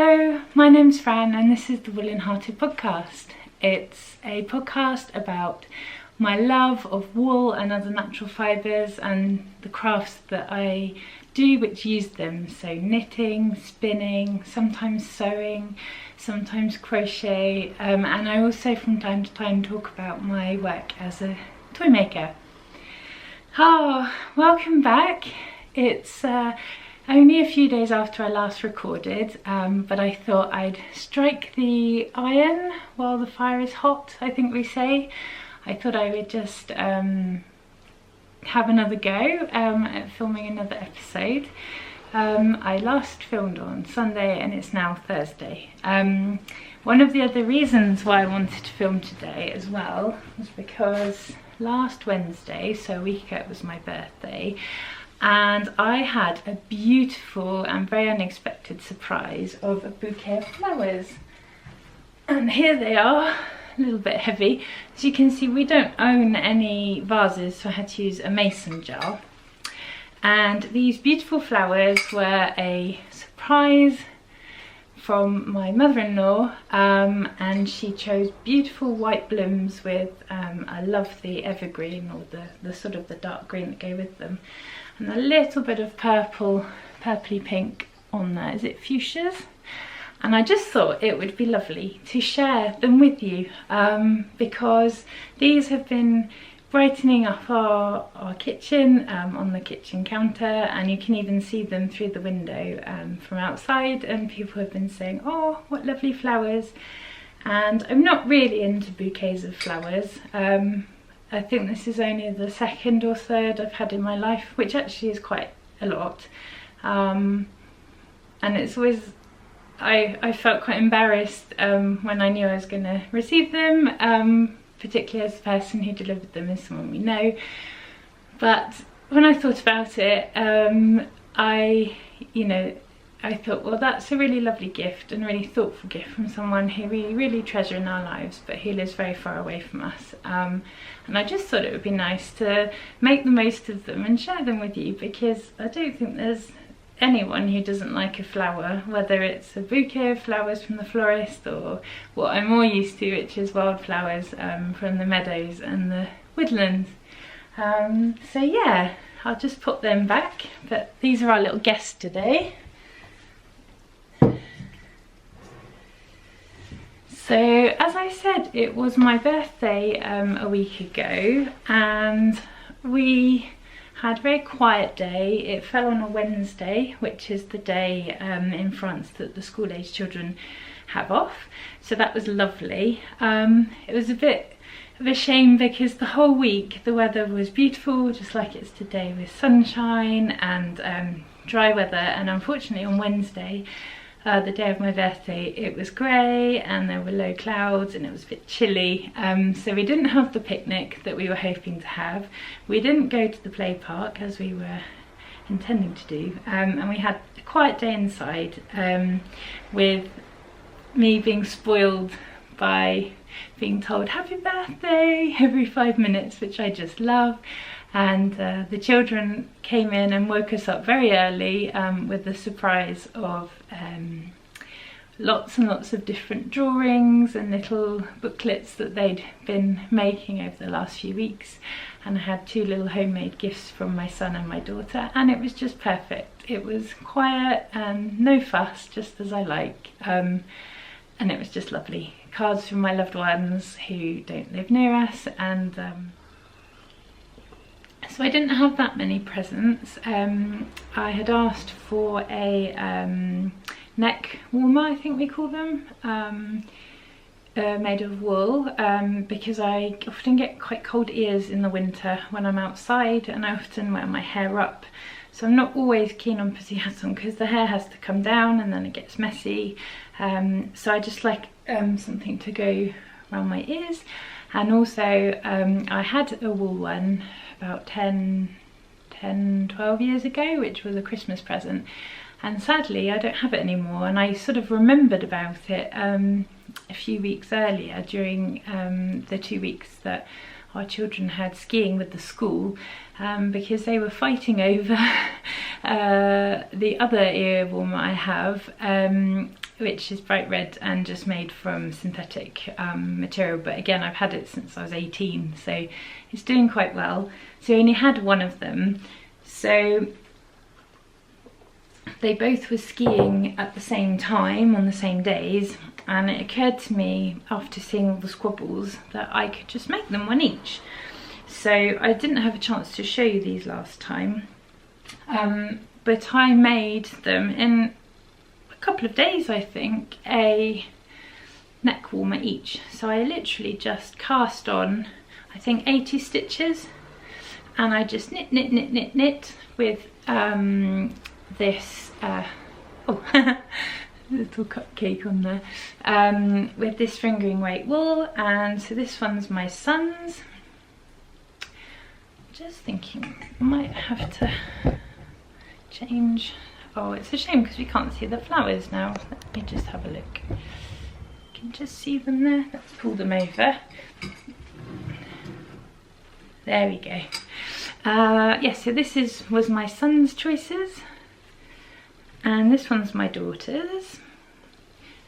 Hello, my name's Fran and this is the Woollen Hearted podcast. It's a podcast about my love of wool and other natural fibres and the crafts that I do which use them. So knitting, spinning, sometimes sewing, sometimes crochet, and I also from time to time talk about my work as a toy maker. Oh, welcome back. It's only a few days after I last recorded, but I thought I'd strike the iron while the fire is hot, I think we say. I thought I would just have another go at filming another episode. I last filmed on Sunday and it's now Thursday. One of the other reasons why I wanted to film today as well was because last Wednesday, so a week ago, it was my birthday, and I had a beautiful and very unexpected surprise of a bouquet of flowers. And here they are, a little bit heavy. As you can see, we don't own any vases, so I had to use a mason jar. And these beautiful flowers were a surprise from my mother-in-law, and she chose beautiful white blooms with, I love the evergreen, or the sort of the dark green that go with them, and a little bit of purpley pink on there. Is it fuchsias? And I just thought it would be lovely to share them with you, because these have been brightening up our kitchen, on the kitchen counter, and you can even see them through the window from outside, and people have been saying, oh, what lovely flowers. And I'm not really into bouquets of flowers. I think this is only the second or third I've had in my life, which actually is quite a lot. And it's always, I felt quite embarrassed when I knew I was going to receive them, particularly as the person who delivered them is someone we know. But when I thought about it, I thought, well, that's a really lovely gift and a really thoughtful gift from someone who we really treasure in our lives, but who lives very far away from us. And I just thought it would be nice to make the most of them and share them with you, because I don't think there's anyone who doesn't like a flower, whether it's a bouquet of flowers from the florist or what I'm more used to, which is wildflowers from the meadows and the woodlands. So yeah, I'll just put them back, but these are our little guests today. So as I said, it was my birthday a week ago, and we had a very quiet day. It fell on a Wednesday, which is the day in France that the school-age children have off, so that was lovely. It was a bit of a shame because the whole week the weather was beautiful, just like it's today, with sunshine and dry weather, and unfortunately on Wednesday, the day of my birthday, it was grey and there were low clouds and it was a bit chilly, so we didn't have the picnic that we were hoping to have. We didn't go to the play park as we were intending to do, and we had a quiet day inside, with me being spoiled by being told happy birthday every 5 minutes, which I just love. And the children came in and woke us up very early with the surprise of lots and lots of different drawings and little booklets that they'd been making over the last few weeks. And I had 2 little homemade gifts from my son and my daughter, and it was just perfect. It was quiet and no fuss, just as I like, and it was just lovely. Cards from my loved ones who don't live near us, and so I didn't have that many presents. I had asked for a neck warmer, I think we call them, made of wool, because I often get quite cold ears in the winter when I'm outside, and I often wear my hair up. So I'm not always keen on putting hats on because the hair has to come down and then it gets messy. So I just like something to go around my ears. And also I had a wool one about 10, 12 years ago, which was a Christmas present, and sadly I don't have it anymore. And I sort of remembered about it a few weeks earlier during the 2 weeks that our children had skiing with the school, because they were fighting over the other ear warmer I have, which is bright red and just made from synthetic material, but again, I've had it since I was 18, so it's doing quite well. So I only had one of them, so they both were skiing at the same time on the same days, and it occurred to me after seeing all the squabbles that I could just make them one each. So I didn't have a chance to show you these last time, but I made them in a couple of days, I think, a neck warmer each. So I literally just cast on, I think, 80 stitches, and I just knit with this little cupcake on there, with this fingering weight wool. And so this one's my son's. Just thinking I might have to change. Oh, it's a shame because we can't see the flowers now. Let me just have a look. You can just see them there. Let's pull them over. There we go. Yeah, so this was my son's choices, and this one's my daughter's.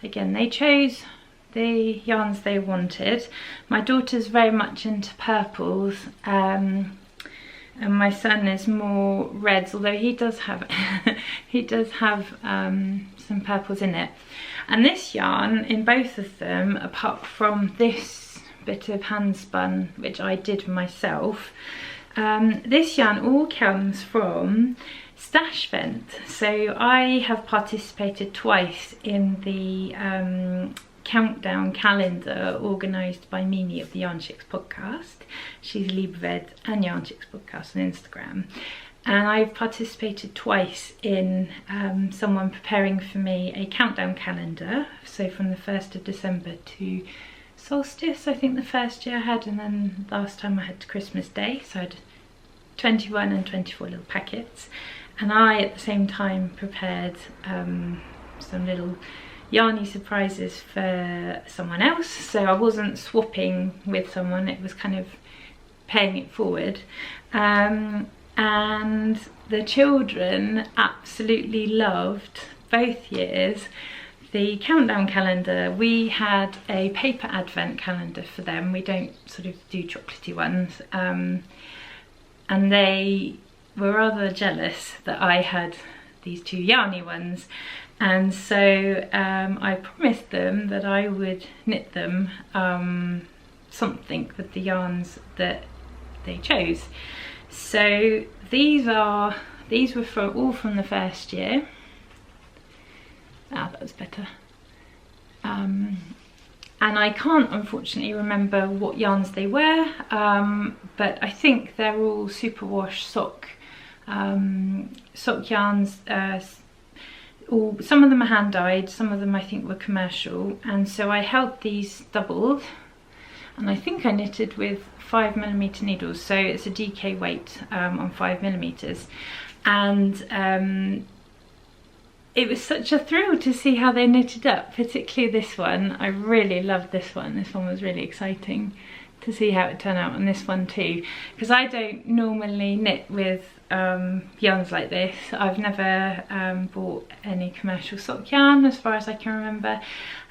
Again, they chose the yarns they wanted. My daughter's very much into purples, and my son is more reds, although he does have some purples in it. And this yarn in both of them, apart from this bit of hand spun which I did myself, this yarn all comes from Stashvent. So I have participated twice in the countdown calendar organised by Mimi of the Yarn Chicks podcast. She's Liebved and Yarn Chicks podcast on Instagram, and I've participated twice in someone preparing for me a countdown calendar, so from the 1st of December to solstice, I think the first year I had, and then last time I had to Christmas Day, so I had 21 and 24 little packets. And I at the same time prepared some little yarny surprises for someone else, so I wasn't swapping with someone, it was kind of paying it forward. And the children absolutely loved both years the countdown calendar. We had a paper advent calendar for them, we don't sort of do chocolatey ones, and they were rather jealous that I had these two yarny ones. And so I promised them that I would knit them something with the yarns that they chose. So these were all from the first year. Ah, that was better. And I can't unfortunately remember what yarns they were, but I think they're all superwash sock yarns. Some of them are hand dyed, some of them I think were commercial, and so I held these doubled, and I think I knitted with 5mm needles, so it's a DK weight on 5mm, and it was such a thrill to see how they knitted up, particularly this one. I really loved this one. This one was really exciting to see how it turned out, and this one too, because I don't normally knit with yarns like this. I've never bought any commercial sock yarn as far as I can remember,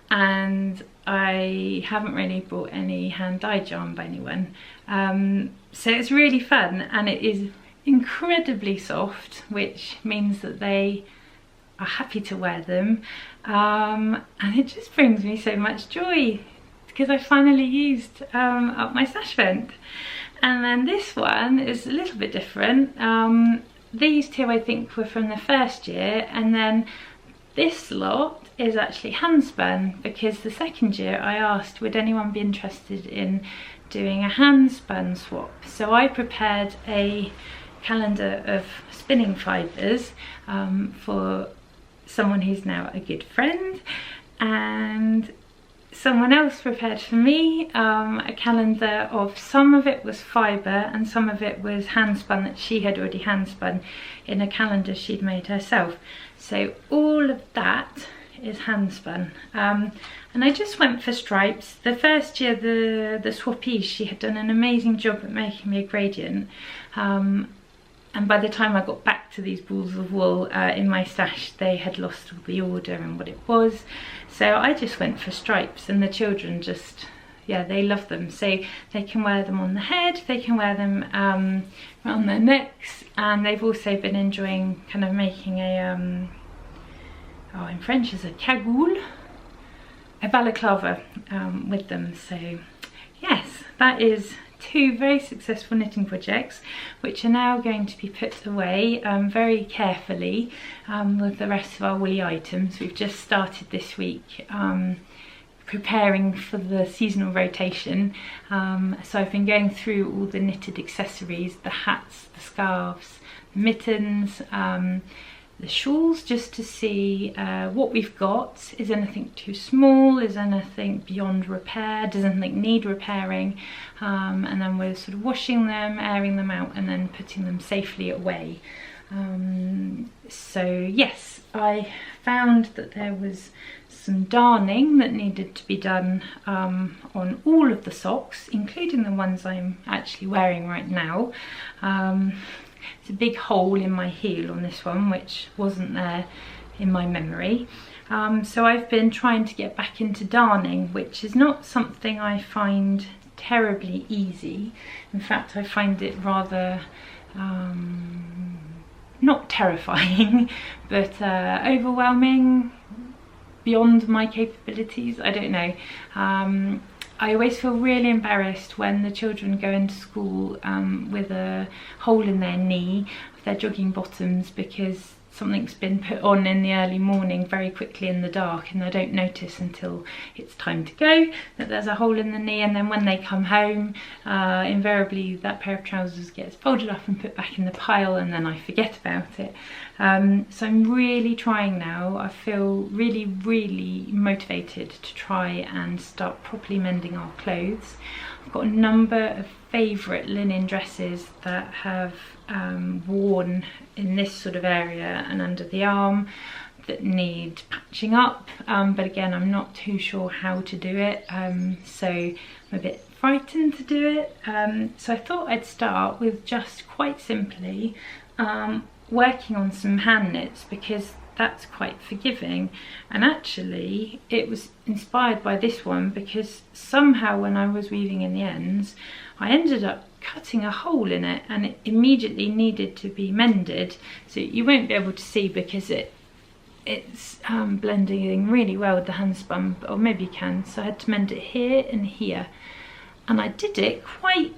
and I haven't really bought any hand dyed yarn by anyone, so it's really fun, and it is incredibly soft, which means that they are happy to wear them, and it just brings me so much joy because I finally used up my Stashvent. And then this one is a little bit different. These two I think were from the first year, and then this lot is actually hand spun, because the second year I asked would anyone be interested in doing a hand spun swap. So I prepared a calendar of spinning fibres for someone who's now a good friend, and someone else prepared for me a calendar of, some of it was fibre and some of it was hand spun that she had already hand spun in a calendar she'd made herself. So all of that is hand spun, and I just went for stripes. The first year the swappee, she had done an amazing job at making me a gradient, And by the time I got back to these balls of wool in my stash, they had lost all the order and what it was. So I just went for stripes, and the children just, yeah, they love them. So they can wear them on the head, they can wear them around their necks, and they've also been enjoying kind of making a, oh, in French is a cagoule, a balaclava with them. So yes, that is 2 very successful knitting projects, which are now going to be put away very carefully with the rest of our woolly items. We've just started this week preparing for the seasonal rotation, so I've been going through all the knitted accessories, the hats, the scarves, the mittens, the shawls, just to see what we've got. Is anything too small? Is anything beyond repair? Does anything need repairing? And then we're sort of washing them, airing them out, and then putting them safely away. So yes, I found that there was some darning that needed to be done on all of the socks, including the ones I'm actually wearing right now. It's a big hole in my heel on this one, which wasn't there in my memory. So I've been trying to get back into darning, which is not something I find terribly easy. In fact, I find it rather not terrifying, but overwhelming, beyond my capabilities. I don't know. I always feel really embarrassed when the children go into school with a hole in their knee of their jogging bottoms, because something's been put on in the early morning very quickly in the dark, and I don't notice until it's time to go that there's a hole in the knee. And then when they come home, invariably that pair of trousers gets folded up and put back in the pile, and then I forget about it. So I'm really trying now. I feel really motivated to try and start properly mending our clothes. I've got a number of favourite linen dresses that have worn in this sort of area and under the arm that need patching up, but again, I'm not too sure how to do it, so I'm a bit frightened to do it. So I thought I'd start with just quite simply working on some hand knits, because that's quite forgiving. And actually it was inspired by this one, because somehow when I was weaving in the ends, I ended up cutting a hole in it, and it immediately needed to be mended. So you won't be able to see because it's blending really well with the hand spun, or maybe you can. So I had to mend it here and here, and I did it quite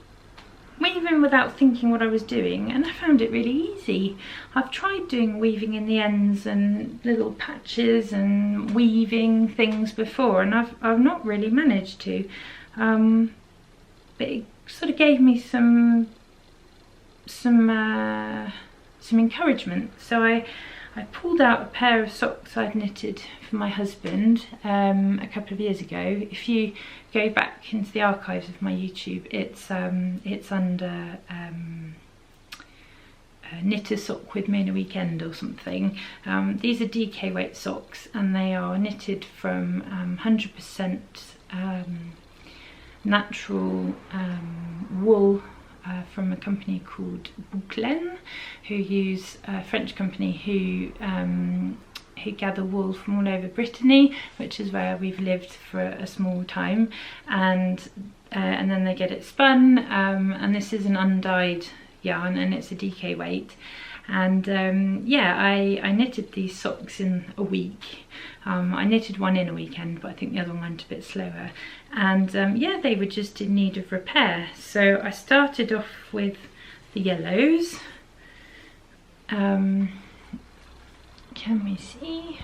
weaving without thinking what I was doing, and I found it really easy. I've tried doing weaving in the ends and little patches and weaving things before, and I've not really managed to, but it sort of gave me some encouragement. So I pulled out a pair of socks I'd knitted for my husband a couple of years ago. If you go back into the archives of my YouTube, it's under knit a sock with me in a weekend or something. These are DK weight socks, and they are knitted from 100% natural wool from a company called Woollen, who use a French company who gather wool from all over Brittany, which is where we've lived for a small time, and then they get it spun, and this is an undyed yarn, and it's a DK weight. And yeah, I knitted these socks in a week. I knitted one in a weekend, but I think the other one went a bit slower. And yeah, they were just in need of repair. So I started off with the yellows. Can we see?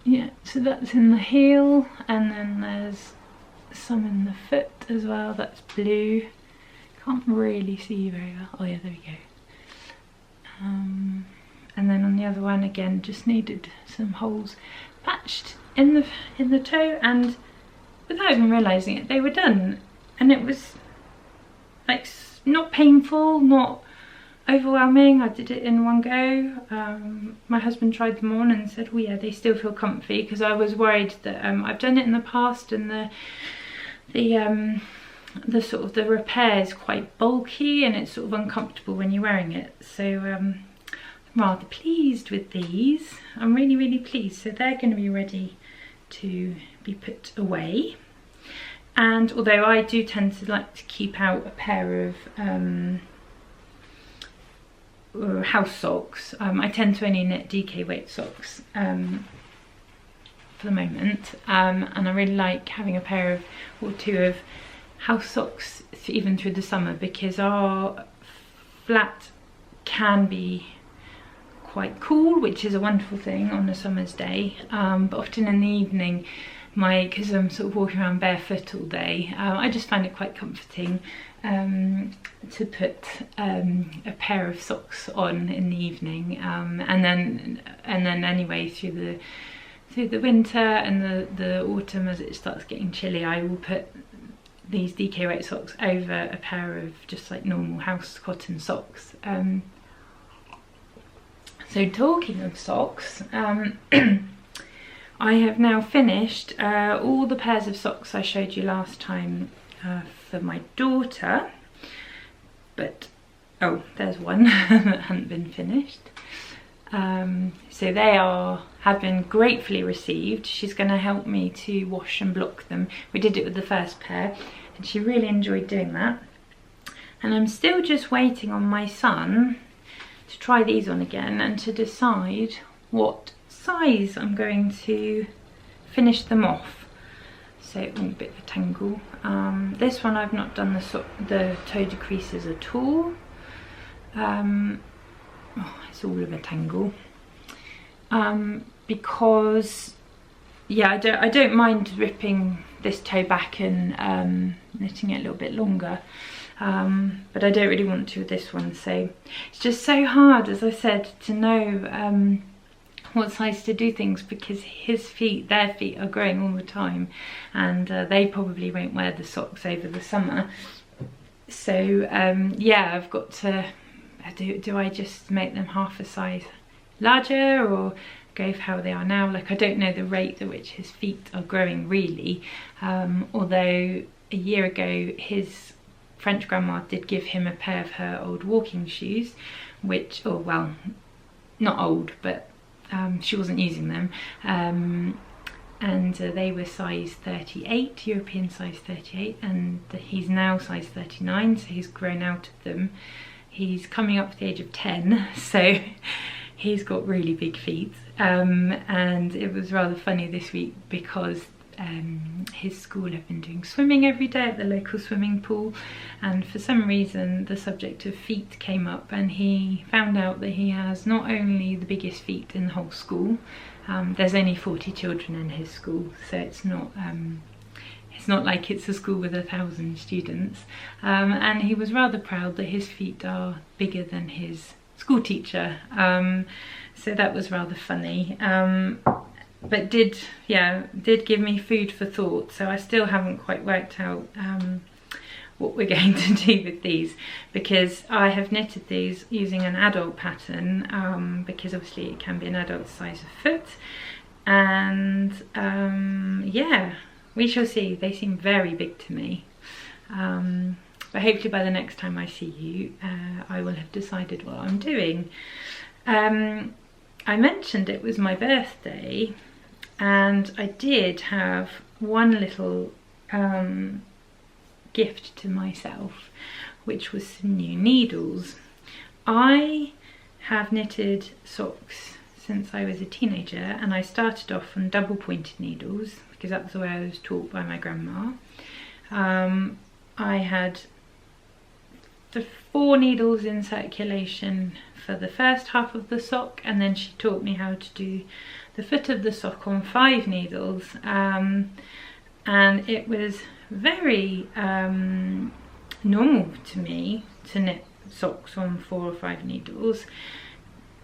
Yeah, so that's in the heel, and then there's some in the foot as well. That's blue. Can't really see very well. Oh yeah, there we go. And then on the other one, again, just needed some holes patched in the toe, and without even realising it, they were done. And it was like not painful, not overwhelming. I did it in one go. My husband tried them on and said, "Oh yeah, they still feel comfy," because I was worried that I've done it in the past, and the the repair is quite bulky and it's sort of uncomfortable when you're wearing it. So I'm rather pleased with these. I'm really pleased. So they're going to be ready to be put away. And although I do tend to like to keep out a pair of house socks, I tend to only knit DK weight socks for the moment, and I really like having a pair of or two of house socks even through the summer, because our flat can be quite cool, which is a wonderful thing on a summer's day, but often in the evening, because I'm sort of walking around barefoot all day, I just find it quite comforting to put a pair of socks on in the evening, and then anyway through the winter and the autumn, as it starts getting chilly, I will put these DK weight socks over a pair of just like normal house cotton socks. So talking of socks, I have now finished all the pairs of socks I showed you last time for my daughter, but oh, there's one that hadn't been finished. So they have been gratefully received. She's going to help me to wash and block them. We did it with the first pair and she really enjoyed doing that. And I'm still just waiting on my son to try these on again and to decide what size I'm going to finish them off. So a bit of a tangle. This one I've not done the toe decreases at all. It's all of a tangle, because yeah, I don't mind ripping this toe back and knitting it a little bit longer, but I don't really want to with this one. So it's just so hard, as I said, to know what size to do things, because their feet are growing all the time, and they probably won't wear the socks over the summer. So yeah, I've got to do I just make them half a size larger or go for how they are now? Like, I don't know the rate at which his feet are growing really, although a year ago his French grandma did give him a pair of her old walking shoes, which, oh well, not old, but she wasn't using them, and they were size 38, European size 38, and he's now size 39, so he's grown out of them. He's coming up to the age of 10, so he's got really big feet, and it was rather funny this week because his school have been doing swimming every day at the local swimming pool, and for some reason the subject of feet came up, and he found out that he has not only the biggest feet in the whole school, there's only 40 children in his school, so it's not like it's a school with 1,000 students, and he was rather proud that his feet are bigger than his school teacher, so that was rather funny, but did give me food for thought. So I still haven't quite worked out what we're going to do with these, because I have knitted these using an adult pattern, because obviously it can be an adult size of foot, and yeah, we shall see. They seem very big to me, but hopefully by the next time I see you, I will have decided what I'm doing. I mentioned it was my birthday, and I did have one little gift to myself, which was some new needles. I have knitted socks since I was a teenager, and I started off on double pointed needles because that's the way I was taught by my grandma. I had the 4 needles in circulation for the first half of the sock, and then she taught me how to do the foot of the sock on 5 needles, and it was very normal to me to knit socks on 4 or 5 needles.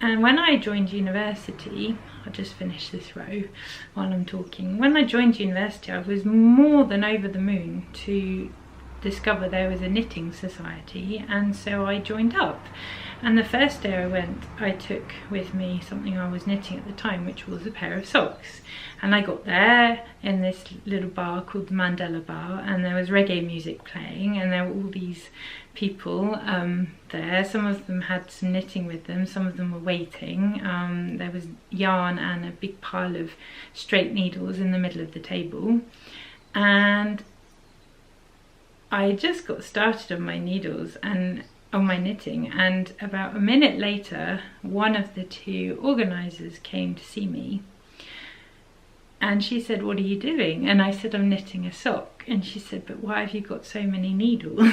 And when I joined university, I'll just finish this row while I'm talking. When I joined university, I was more than over the moon to discover there was a knitting society, and so I joined up. And the first day I went, I took with me something I was knitting at the time, which was a pair of socks. And I got there in this little bar called the Mandela Bar, and there was reggae music playing, and there were all these people there. Some of them had some knitting with them, some of them were waiting. There was yarn and a big pile of straight needles in the middle of the table. And I just got started on my needles and on my knitting, and about a minute later one of the two organisers came to see me, and she said, "What are you doing?" And I said, "I'm knitting a sock." And she said, "But why have you got so many needles?"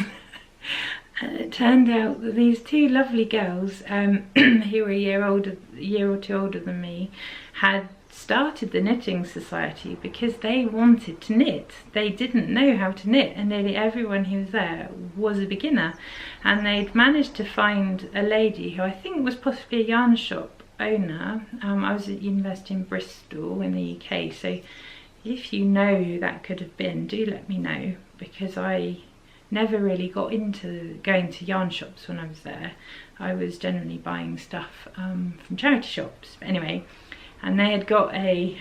And it turned out that these two lovely girls, who were a year or two older than me, had started the knitting society because they wanted to knit. They didn't know how to knit, and nearly everyone who was there was a beginner, and they'd managed to find a lady who I think was possibly a yarn shop owner. I was at university in Bristol in the UK, so if you know who that could have been, do let me know, because I never really got into going to yarn shops when I was there. I was generally buying stuff from charity shops. But anyway, and they had got a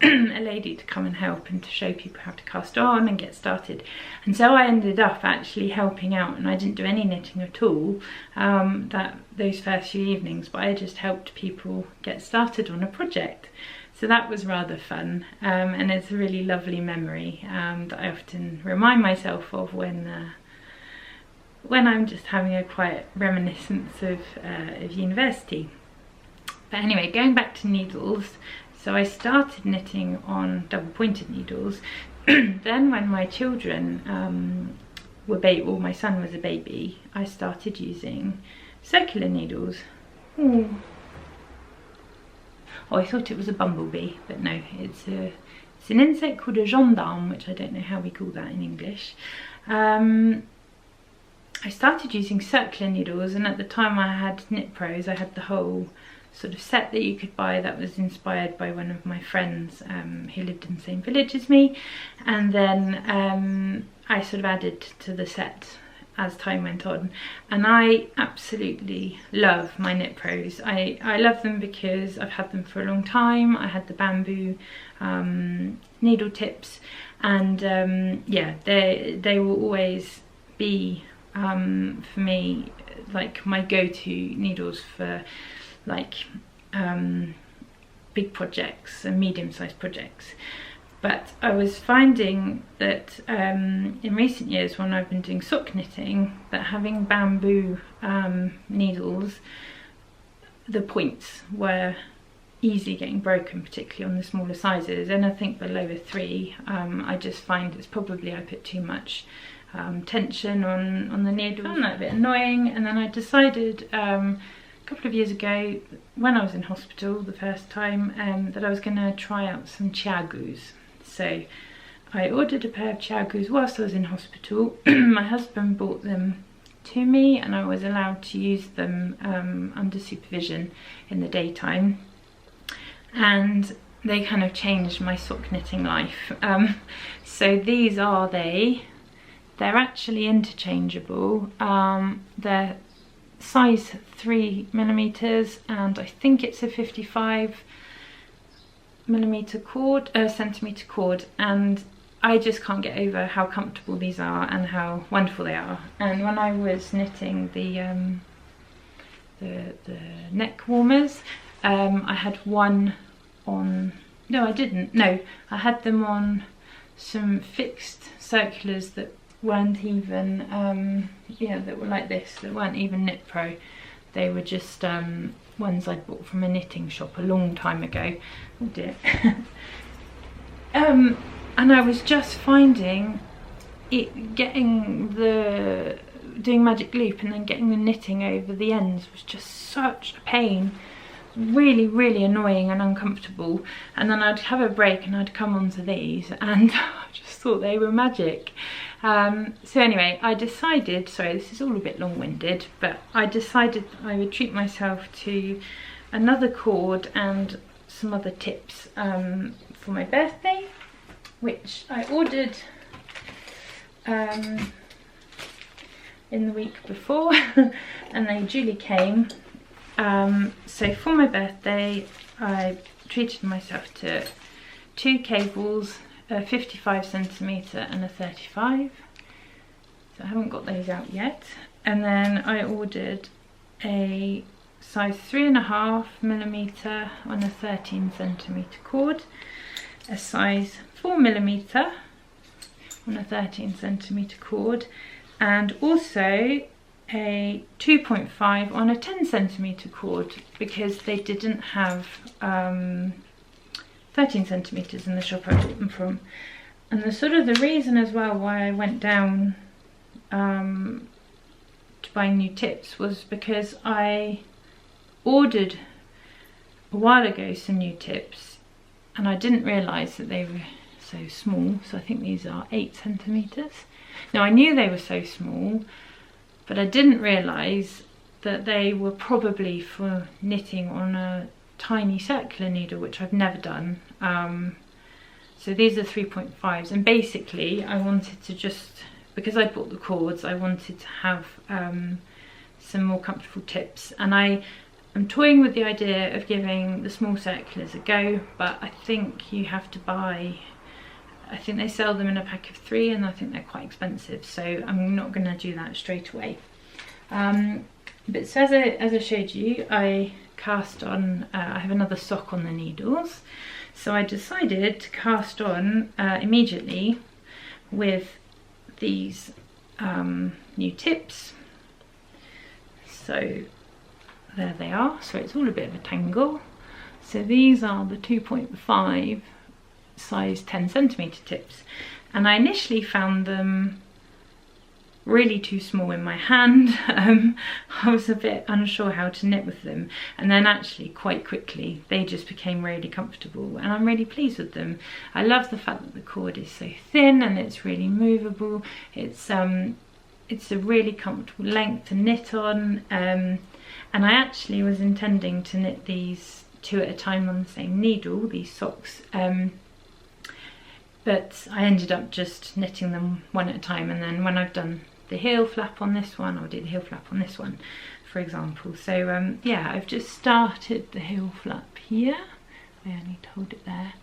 lady to come and help and to show people how to cast on and get started. And so I ended up actually helping out, and I didn't do any knitting at all those first few evenings, but I just helped people get started on a project. So that was rather fun, and it's a really lovely memory that I often remind myself of when I'm just having a quiet reminiscence of university. But anyway, going back to needles, so I started knitting on double pointed needles. Then when my children were well, my son was a baby, I started using circular needles. Ooh. Oh, I thought it was a bumblebee, but no, it's an insect called a gendarme, which I don't know how we call that in English. I started using circular needles, and at the time I had Knit Pros. I had the whole sort of set that you could buy that was inspired by one of my friends who lived in the same village as me, and then I sort of added to the set as time went on, and I absolutely love my Knit Pros. I love them because I've had them for a long time. I had the bamboo needle tips, and yeah, they will always be for me like my go-to needles for like big projects and medium-sized projects. But I was finding that in recent years, when I've been doing sock knitting, that having bamboo needles, the points were easily getting broken, particularly on the smaller sizes. And I think below a 3, I just find it's probably I put too much tension on the needle. I found that a bit annoying, and then I decided a couple of years ago, when I was in hospital the first time, that I was going to try out some chiagus. So I ordered a pair of chiagus whilst I was in hospital. My husband bought them to me, and I was allowed to use them under supervision in the daytime, and they kind of changed my sock knitting life. So these are they're actually interchangeable. They're size 3mm, and I think it's a 55mm cord, centimetre cord, and I just can't get over how comfortable these are and how wonderful they are. And when I was knitting the neck warmers, I had one on, no I didn't, no, I had them on some fixed circulars that weren't even, yeah, that were like this, that weren't even Knit Pro. They were just ones I'd bought from a knitting shop a long time ago. Oh dear. And I was just finding it, doing magic loop and then getting the knitting over the ends was just such a pain. Really, really annoying and uncomfortable. And then I'd have a break and I'd come onto these, and I just thought they were magic. So anyway, I decided, sorry, this is all a bit long-winded, but I decided I would treat myself to another cord and some other tips for my birthday, which I ordered in the week before and they duly came. So for my birthday I treated myself to 2 cables, a 55 centimetre and a 35. So I haven't got those out yet. And then I ordered a size 3.5mm on a 13 centimetre cord, a size 4mm on a 13 centimetre cord, and also a 2.5 on a 10 centimetre cord, because they didn't have 13 centimetres in the shop I bought them from. And the reason as well why I went down to buying new tips was because I ordered a while ago some new tips and I didn't realise that they were so small. So I think these are 8 centimetres. Now I knew they were so small, but I didn't realise that they were probably for knitting on a tiny circular needle, which I've never done. So these are 3.5s, and basically I wanted to just, because I bought the cords, I wanted to have some more comfortable tips, and I am toying with the idea of giving the small circulars a go, but I think you have to buy, I think they sell them in a pack of 3 and I think they're quite expensive, so I'm not going to do that straight away. But so as I showed you, I cast on, I have another sock on the needles, so I decided to cast on immediately with these new tips. So there they are. So it's all a bit of a tangle. So these are the 2.5 size 10 centimetre tips, and I initially found them really too small in my hand. I was a bit unsure how to knit with them, and then actually quite quickly they just became really comfortable and I'm really pleased with them. I love the fact that the cord is so thin and it's really movable. It's a really comfortable length to knit on, and I actually was intending to knit these 2 at a time on the same needle, these socks, but I ended up just knitting them 1 at a time, and then when I've done the heel flap on this one, I'll do the heel flap on this one, for example. So yeah, I've just started the heel flap here. I only need to hold it there.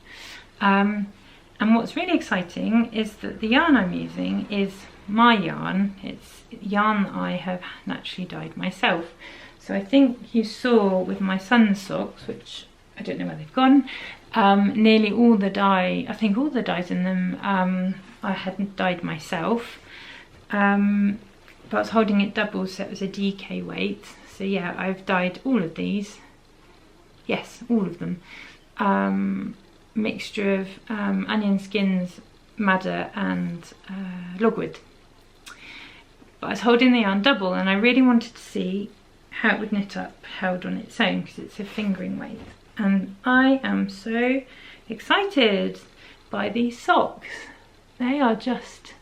And what's really exciting is that the yarn I'm using is my yarn. It's yarn that I have naturally dyed myself. So I think you saw with my son's socks, which I don't know where they've gone, nearly all the dye, I think all the dyes in them I hadn't dyed myself, but I was holding it double, so it was a DK weight. So yeah, I've dyed all of these, yes, all of them, mixture of onion skins, madder and logwood. But I was holding the yarn double and I really wanted to see how it would knit up held on its own, because it's a fingering weight. And I am so excited by these socks. They are just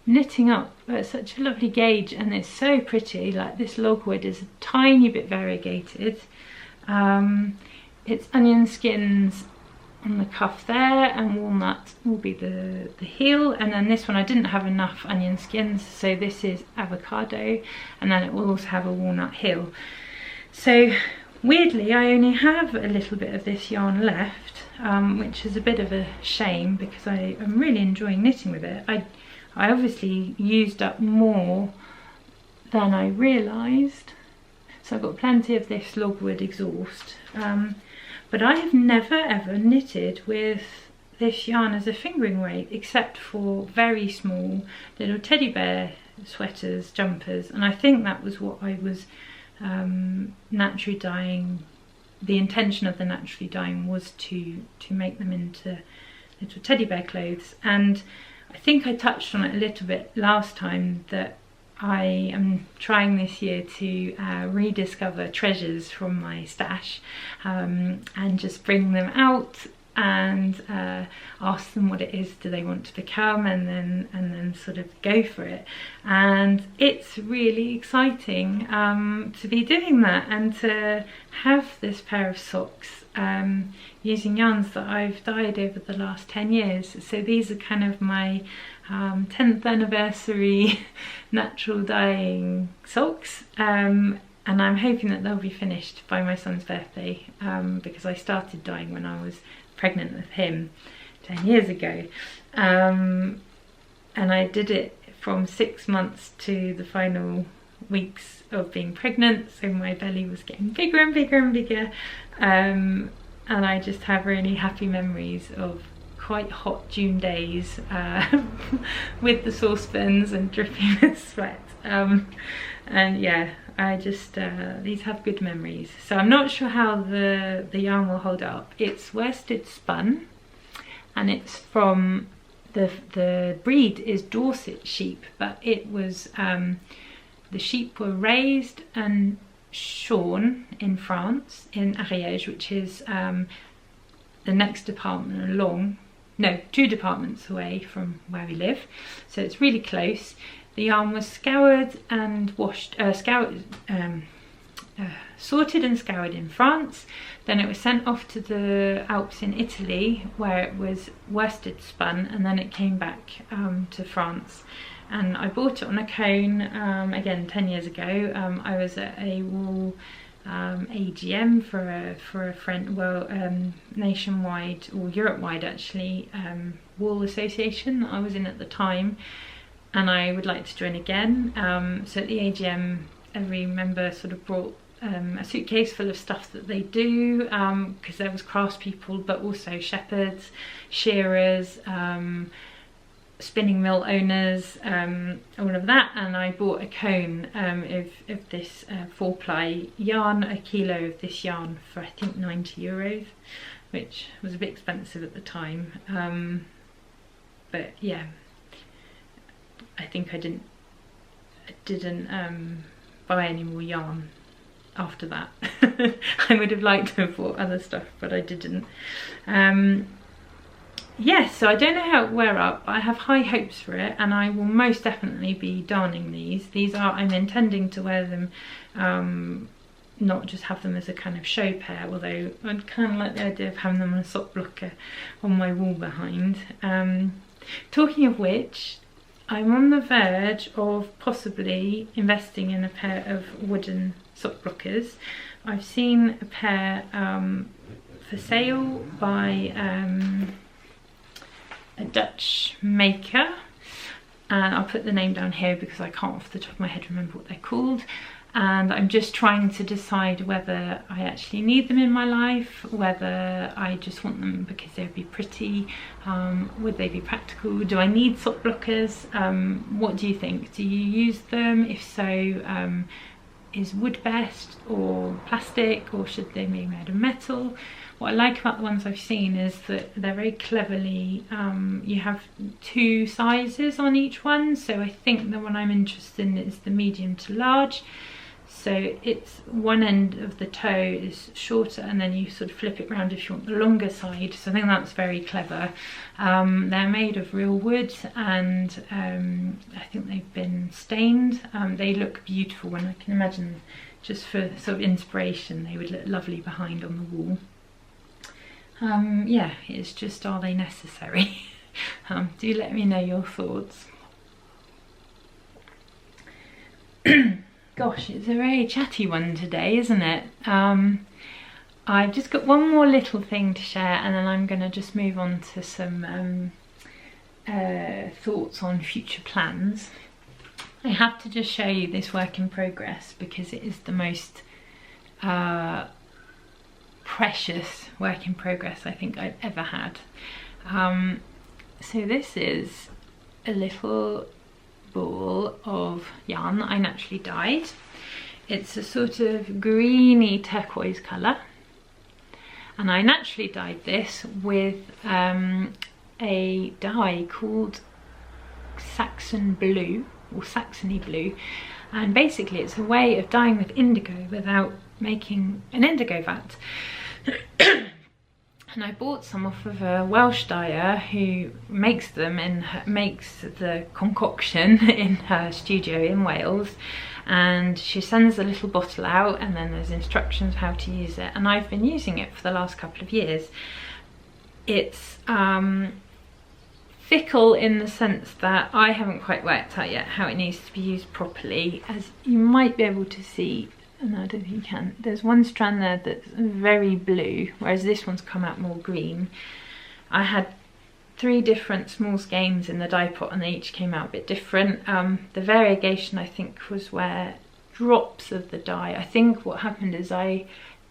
knitting up at such a lovely gauge, and it's so pretty. Like, this logwood is a tiny bit variegated. It's onion skins on the cuff there, and walnut will be the heel, and then this one I didn't have enough onion skins, so this is avocado, and then it will also have a walnut heel. So weirdly I only have a little bit of this yarn left, which is a bit of a shame because I am really enjoying knitting with it. I obviously used up more than I realised, so I've got plenty of this logwood exhaust, but I have never ever knitted with this yarn as a fingering weight, except for very small little teddy bear sweaters, jumpers, and I think that was what I was naturally dyeing. The intention of the naturally dyeing was to make them into little teddy bear clothes, and I think I touched on it a little bit last time that I am trying this year to rediscover treasures from my stash, and just bring them out and ask them what it is do they want to become, and then sort of go for it. And it's really exciting to be doing that and to have this pair of socks. using yarns that I've dyed over the last 10 years. So these are kind of my 10th anniversary natural dyeing socks, and I'm hoping that they'll be finished by my son's birthday, because I started dyeing when I was pregnant with him 10 years ago, and I did it from 6 months to the final weeks of being pregnant, so my belly was getting bigger and bigger and bigger, and I just have really happy memories of quite hot June days with the saucepans and dripping with sweat, and yeah, I just these have good memories. So I'm not sure how the yarn will hold up. It's worsted spun, and it's from the breed is Dorset sheep, but it was the sheep were raised and shorn in France, in Ariège, which is the next department along, no, 2 departments away from where we live, so it's really close. The yarn was scoured and washed, sorted and scoured in France. Then it was sent off to the Alps in Italy, where it was worsted spun, and then it came back to France. And I bought it on a cone, again 10 years ago. I was at a wool AGM for a friend, well, nationwide, or Europe-wide actually, wool association that I was in at the time, and I would like to join again. So at the AGM, every member sort of brought a suitcase full of stuff that they do, because there was craftspeople, but also shepherds, shearers, spinning mill owners, all of that. And I bought a cone of this 4-ply yarn, a kilo of this yarn for I think €90, which was a bit expensive at the time, but yeah, I think I didn't buy any more yarn after that. I would have liked to have bought other stuff, but I didn't. Yes, so I don't know how it will wear up, but I have high hopes for it, and I will most definitely be darning these. These are, I'm intending to wear them, not just have them as a kind of show pair, although I'd kind of like the idea of having them on a sock blocker on my wall behind. Talking of which, I'm on the verge of possibly investing in a pair of wooden sock blockers. I've seen a pair for sale by a Dutch maker, and I'll put the name down here because I can't off the top of my head remember what they're called, and I'm just trying to decide whether I actually need them in my life, whether I just want them because they would be pretty, would they be practical, do I need sock blockers, what do you think, do you use them? If so, is wood best, or plastic, or should they be made of metal? What I like about the ones I've seen is that they're very cleverly, you have 2 sizes on each one, so I think the one I'm interested in is the medium to large. So it's one end of the toe is shorter, and then you sort of flip it round if you want the longer side, so I think that's very clever. They're made of real wood, and I think they've been stained. They look beautiful, and I can imagine just for sort of inspiration they would look lovely behind on the wall. Yeah, it's just, are they necessary? Do let me know your thoughts. Gosh, it's a very chatty one today, isn't it? I've just got one more little thing to share, and then I'm going to just move on to some thoughts on future plans. I have to just show you this work in progress because it is the most precious work in progress I think I've ever had. So this is a little ball of yarn that I naturally dyed. It's a sort of greeny turquoise colour, and I naturally dyed this with a dye called Saxon Blue, or Saxony Blue, and basically it's a way of dyeing with indigo without making an indigo vat. and I bought some off of a Welsh dyer who makes them and makes the concoction in her studio in Wales, and she sends a little bottle out and then there's instructions how to use it, and I've been using it for the last couple of years. It's fickle in the sense that I haven't quite worked out yet how it needs to be used properly. As you might be able to see, no, I don't think you can, there's one strand there that's very blue, whereas this one's come out more green. I had 3 different small skeins in the dye pot and they each came out a bit different. The variegation I think was where drops of the dye, I think what happened is I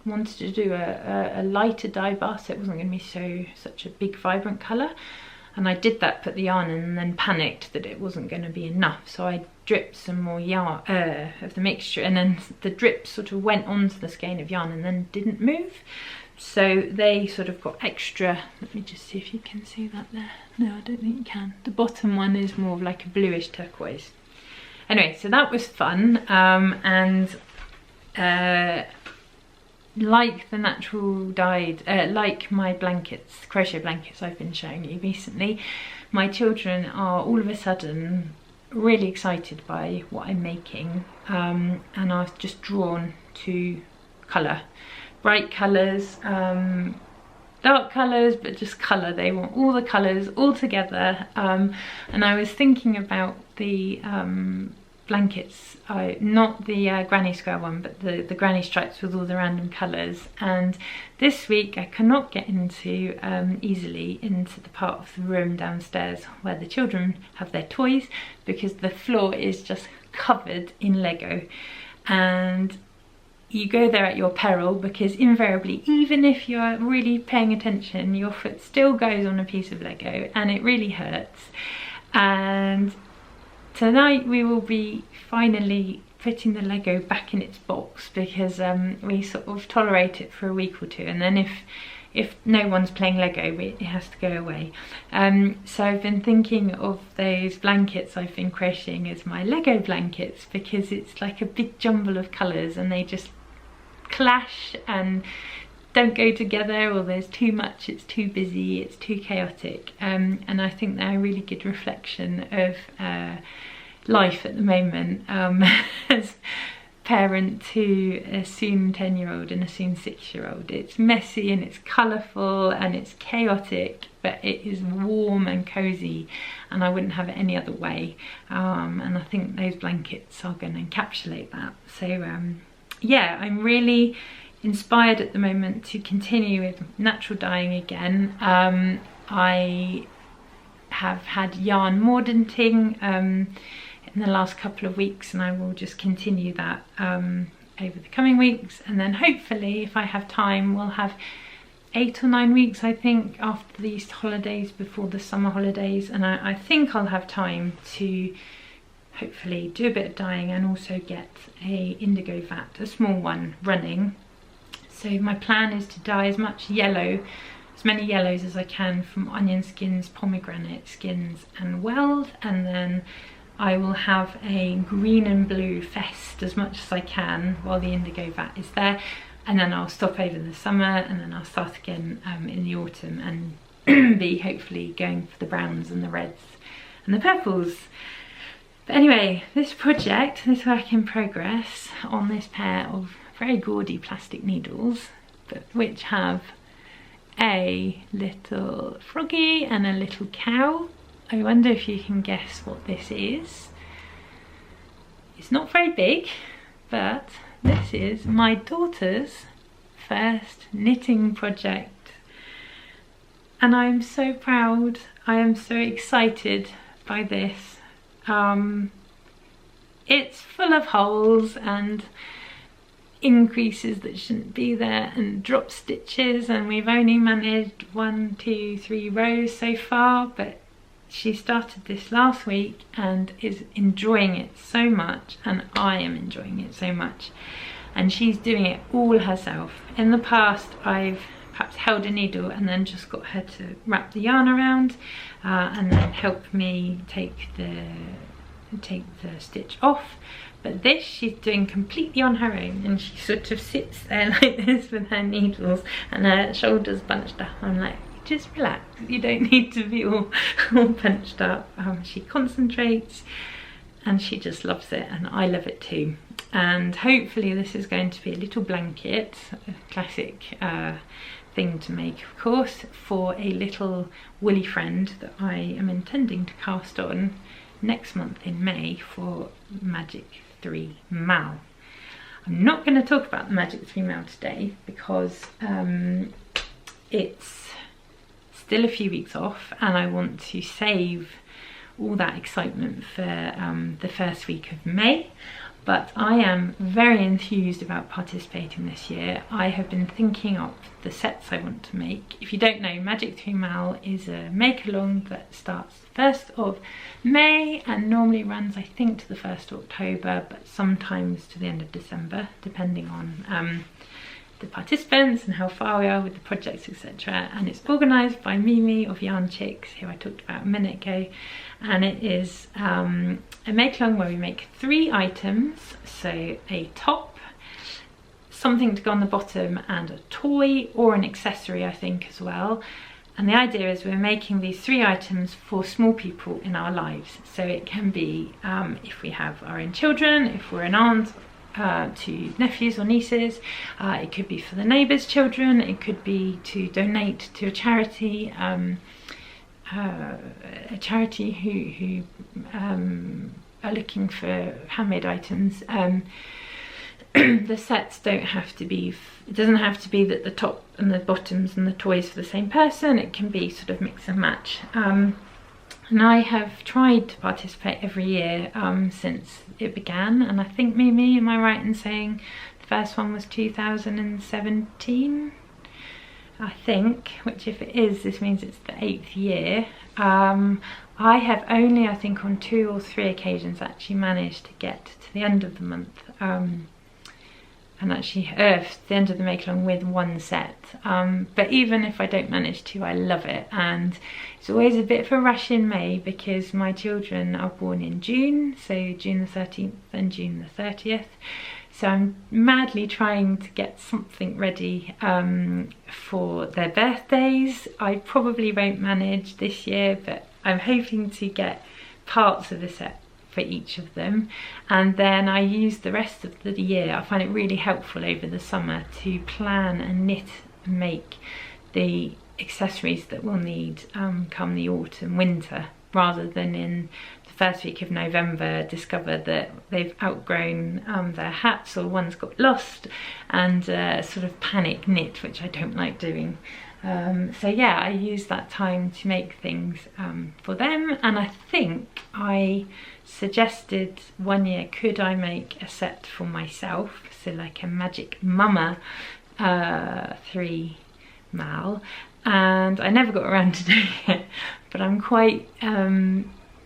wanted to do a lighter dye bar so it wasn't going to be such a big vibrant colour, and I did that, put the yarn in, and then panicked that it wasn't going to be enough, so I dripped some more yarn of the mixture, and then the drip sort of went onto the skein of yarn and then didn't move, so they sort of got extra. Let me just see if you can see that there. No, I don't think you can. The bottom one is more of like a bluish turquoise. Anyway, so that was fun, and like the natural dyed, like my blankets, crochet blankets I've been showing you recently, my children are all of a sudden really excited by what I'm making, and I was just drawn to colour, bright colours, dark colours, but just colour. They want all the colours all together, and I was thinking about the blankets, not the granny square one, but the granny stripes with all the random colours, and this week I cannot get into easily into the part of the room downstairs where the children have their toys, because the floor is just covered in Lego, and you go there at your peril, because invariably, even if you're really paying attention, your foot still goes on a piece of Lego and it really hurts. And tonight we will be finally putting the Lego back in its box, because we sort of tolerate it for a week or two, and then if no one's playing Lego, it has to go away. So I've been thinking of those blankets I've been crocheting as my Lego blankets, because it's like a big jumble of colours and they just clash and don't go together, or there's too much, it's too busy, it's too chaotic, and I think they're a really good reflection of life at the moment, as parent to a soon 10-year-old and a soon 6-year-old. It's messy and it's colourful and it's chaotic, but it is warm and cosy, and I wouldn't have it any other way, and I think those blankets are going to encapsulate that. So yeah, I'm really inspired at the moment to continue with natural dyeing again. I have had yarn mordanting in the last couple of weeks, and I will just continue that over the coming weeks, and then hopefully, if I have time, we'll have 8 or 9 weeks, I think, after the Easter holidays, before the summer holidays, and I think I'll have time to hopefully do a bit of dyeing and also get a indigo vat, a small one, running. So my plan is to dye as many yellows as I can from onion skins, pomegranate skins and weld, and then I will have a green and blue fest as much as I can while the indigo vat is there, and then I'll stop over the summer, and then I'll start again in the autumn and be hopefully going for the browns and the reds and the purples. But anyway, this project, this work in progress on this pair of very gaudy plastic needles, but which have a little froggy and a little cow. I wonder if you can guess what this is. It's not very big, but this is my daughter's first knitting project, and I'm so proud. I am so excited by this. It's full of holes and increases that shouldn't be there and drop stitches, and we've only managed 1, 2, 3 rows so far, but she started this last week and is enjoying it so much, and I am enjoying it so much, and she's doing it all herself. In the past I've perhaps held a needle and then just got her to wrap the yarn around and then help me take the stitch off, But this she's doing completely on her own, and she sort of sits there like this with her needles and her shoulders bunched up. I'm like, just relax, you don't need to be all bunched up. She concentrates and she just loves it, and I love it too. And hopefully this is going to be a little blanket, a classic thing to make, of course, for a little woolly friend that I am intending to cast on next month in May for Magic 3 Mal. I'm not going to talk about the Magic 3 Mal today because it's still a few weeks off, and I want to save all that excitement for the first week of May. But I am very enthused about participating this year. I have been thinking up the sets I want to make. If you don't know, Magic 3 Mal is a make-along that starts the 1st of May and normally runs, I think, to the 1st of October, but sometimes to the end of December, depending on the participants and how far we are with the projects, etc. And it's organised by Mimi of Yarn Chicks, who I talked about a minute ago. And it is a make-along where we make 3 items, so a top, something to go on the bottom, and a toy or an accessory, I think, as well. And the idea is we're making these 3 items for small people in our lives. So it can be if we have our own children, if we're an aunt to nephews or nieces, it could be for the neighbours' children, it could be to donate to a charity who are looking for handmade items. The sets don't have to be, it doesn't have to be that the top and the bottoms and the toys for the same person. It can be sort of mix and match. And I have tried to participate every year since it began, and I think, Mimi, am I right in saying the first one was 2017? I think, which if it is, this means it's the 8th year. I have only, I think, on 2 or 3 occasions actually managed to get to the end of the month, and actually the end of the make-along with 1 set. But even if I don't manage to, I love it. And it's always a bit of a rush in May because my children are born in June, so June the 13th and June the 30th. So I'm madly trying to get something ready for their birthdays. I probably won't manage this year, but I'm hoping to get parts of the set for each of them, and then I use the rest of the year. I find it really helpful over the summer to plan and knit and make the accessories that we'll need come the autumn, winter, rather than in the first week of November discover that they've outgrown their hats, or one's got lost, and sort of panic knit, which I don't like doing. So yeah, I use that time to make things for them, and I think I suggested one year, could I make a set for myself, so like a Magic Mama 3 Mal, and I never got around to doing it, but I'm quite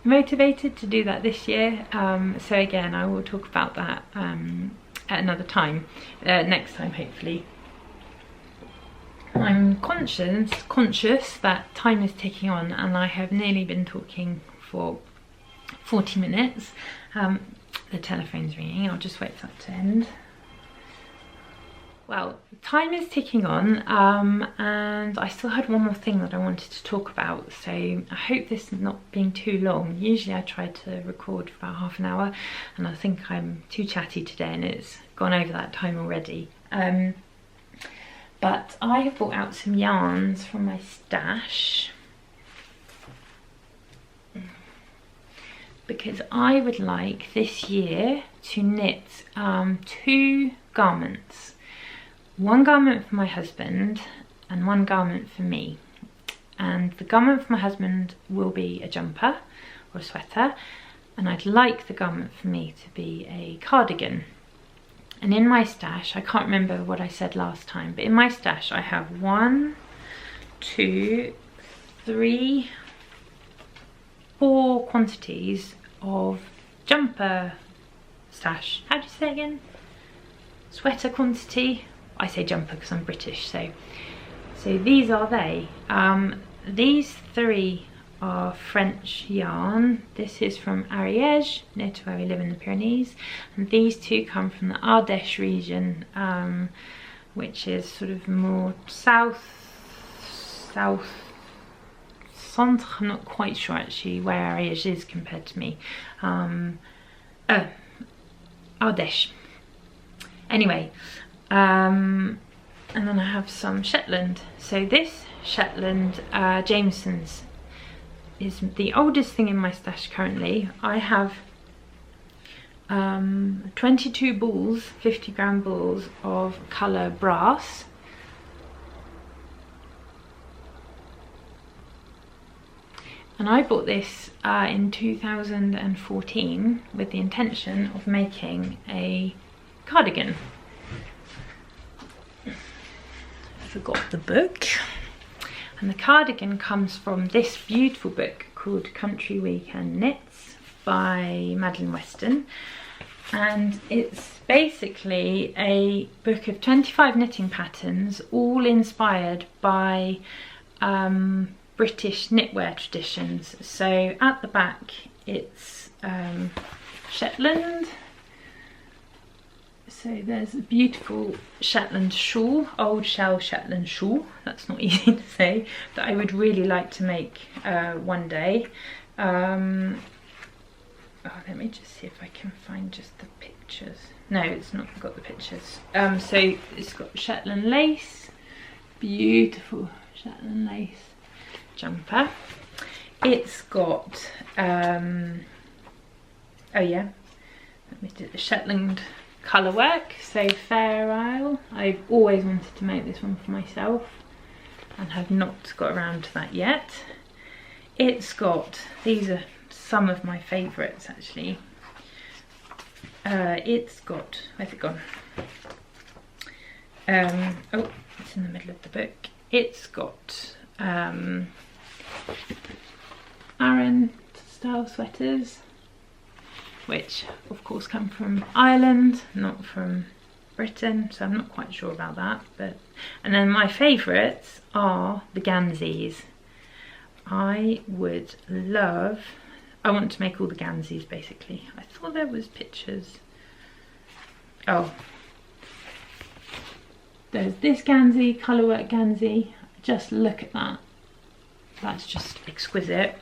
motivated to do that this year. So again, I will talk about that at another time, next time hopefully. I'm conscious that time is ticking on, and I have nearly been talking for 40 minutes. The telephone's ringing, I'll just wait for that to end. Well, time is ticking on, and I still had one more thing that I wanted to talk about, so I hope this is not being too long. Usually I try to record for about half an hour, and I think I'm too chatty today and it's gone over that time already. But I have brought out some yarns from my stash because I would like this year to knit 2 garments. 1 garment for my husband and 1 garment for me. And the garment for my husband will be a jumper or a sweater, and I'd like the garment for me to be a cardigan. And in my stash, I can't remember what I said last time, but in my stash I have 1, 2, 3, 4 quantities of jumper stash. How do you say it again? Sweater quantity. I say jumper because I'm British, so these are they. These 3 are French yarn. This is from Ariège, near to where we live in the Pyrenees, and these two come from the Ardèche region, which is sort of more south centre. I'm not quite sure actually where Ariège is compared to me. Ardèche. Anyway, and then I have some Shetland. So this Shetland Jameson's is the oldest thing in my stash currently. I have 22 balls, 50-gram balls of colour brass. And I bought this in 2014 with the intention of making a cardigan. I forgot the book. And the cardigan comes from this beautiful book called Country Weekend Knits by Madeline Weston. And it's basically a book of 25 knitting patterns, all inspired by British knitwear traditions. So at the back it's Shetland. So there's a beautiful Shetland shawl, old shell Shetland shawl, that's not easy to say, that I would really like to make one day. Oh, let me just see if I can find just the pictures. No, it's not got the pictures. So it's got Shetland lace, beautiful Shetland lace jumper. It's got, oh yeah, let me do the Shetland colour work, so Fair Isle. I've always wanted to make this one for myself and have not got around to that yet. It's got, these are some of my favourites actually. It's got, where's it gone? Oh, it's in the middle of the book. It's got Aran style sweaters, which of course come from Ireland, not from Britain, so I'm not quite sure about that. But and then my favourites are the Ganseys. I would love, I want to make all the Ganseys basically. I thought there was pictures. Oh, there's this Gansey, colourwork Gansey. Just look at that. That's just exquisite.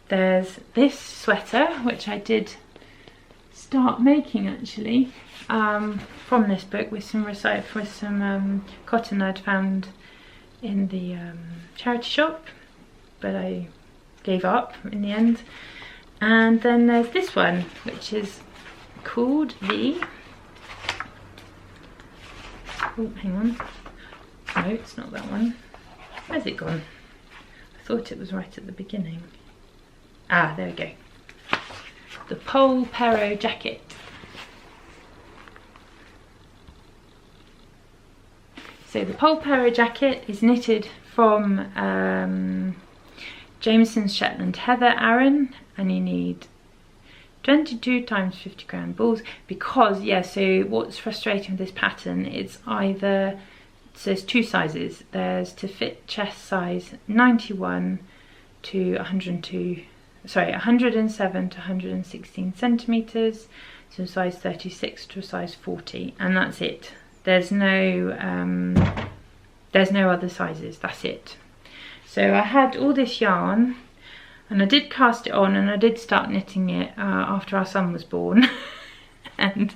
There's this sweater, which I did start making actually, from this book with some cotton I'd found in the charity shop, but I gave up in the end. And then there's this one, which is called the, oh hang on, no it's not that one. Where's it gone? I thought it was right at the beginning. Ah, there we go. The Pole Pero jacket. So the Pole Pero jacket is knitted from Jameson's Shetland Heather Aran, and you need 22 times 50-gram balls because, yeah, so what's frustrating with this pattern, it's either, so there's two sizes. There's to fit chest size 91 to 102, sorry, 107 to 116 centimeters, so size 36 to size 40, and that's it. There's no other sizes, that's it. So I had all this yarn and I did cast it on and I did start knitting it after our son was born and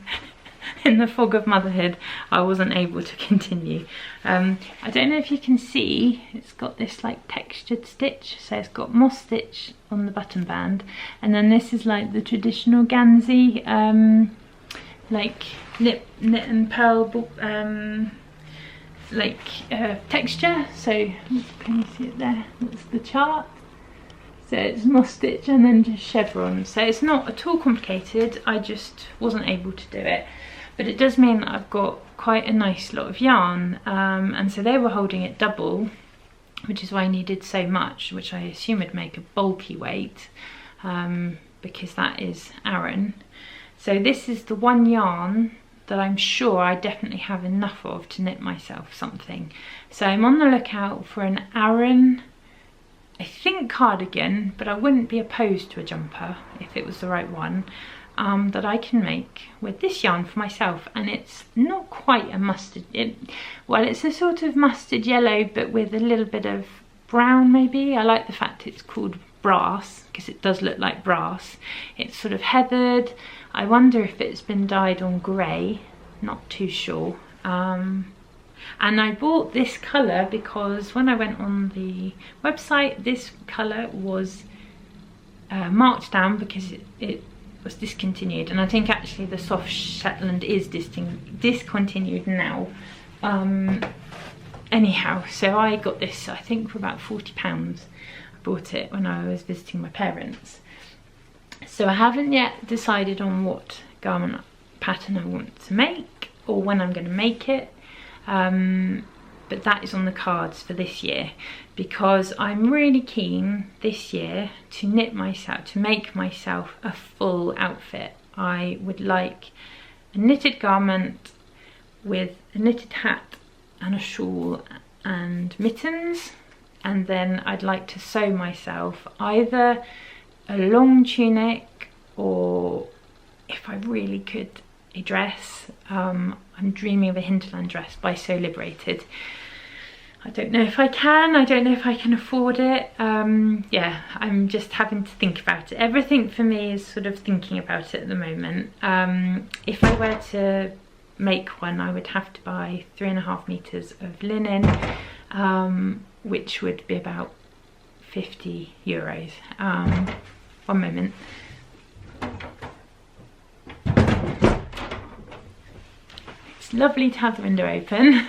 in the fog of motherhood I wasn't able to continue. I don't know if you can see, it's got this like textured stitch, so it's got moss stitch on the button band, and then this is like the traditional Gansey like knit and pearl texture. So can you see it there? That's the chart. So it's moss stitch and then just chevron. So it's not at all complicated, I just wasn't able to do it. But it does mean that I've got quite a nice lot of yarn, and so they were holding it double, which is why I needed so much, which I assume would make a bulky weight, because that is Aran. So this is the one yarn that I'm sure I definitely have enough of to knit myself something. So I'm on the lookout for an Aran I think cardigan, but I wouldn't be opposed to a jumper if it was the right one, that I can make with this yarn for myself. And it's not quite a mustard, well, it's a sort of mustard yellow but with a little bit of brown maybe. I like the fact it's called brass because it does look like brass. It's sort of heathered. I wonder if it's been dyed on grey, not too sure. And I bought this colour because when I went on the website, this colour was marked down because it was discontinued. And I think actually the soft Shetland is discontinued now. Anyhow, so I got this, I think, for about £40. I bought it when I was visiting my parents. So I haven't yet decided on what garment pattern I want to make or when I'm going to make it. But that is on the cards for this year, because I'm really keen this year to make myself a full outfit. I would like a knitted garment with a knitted hat and a shawl and mittens, and then I'd like to sew myself either a long tunic or, if I really could, a dress. I'm dreaming of a hinterland dress by So Liberated. I don't know if I can, I don't know if I can afford it. Yeah, I'm just having to think about it. Everything for me is sort of thinking about it at the moment. If I were to make one, I would have to buy 3.5 meters of linen, which would be about €50. One moment. It's lovely to have the window open,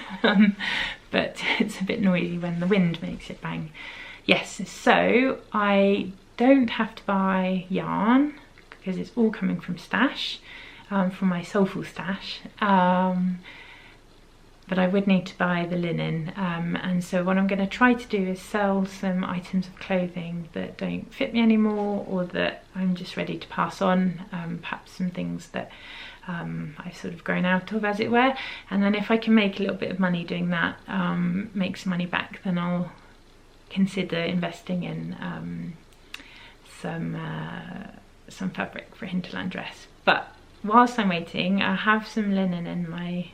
but it's a bit noisy when the wind makes it bang. Yes, so I don't have to buy yarn because it's all coming from Stash, from my soulful stash, but I would need to buy the linen, and so what I'm going to try to do is sell some items of clothing that don't fit me anymore or that I'm just ready to pass on, perhaps some things that I've sort of grown out of, as it were. And then if I can make a little bit of money doing that, make some money back, then I'll consider investing in some fabric for a hinterland dress. But whilst I'm waiting, I have some linen in my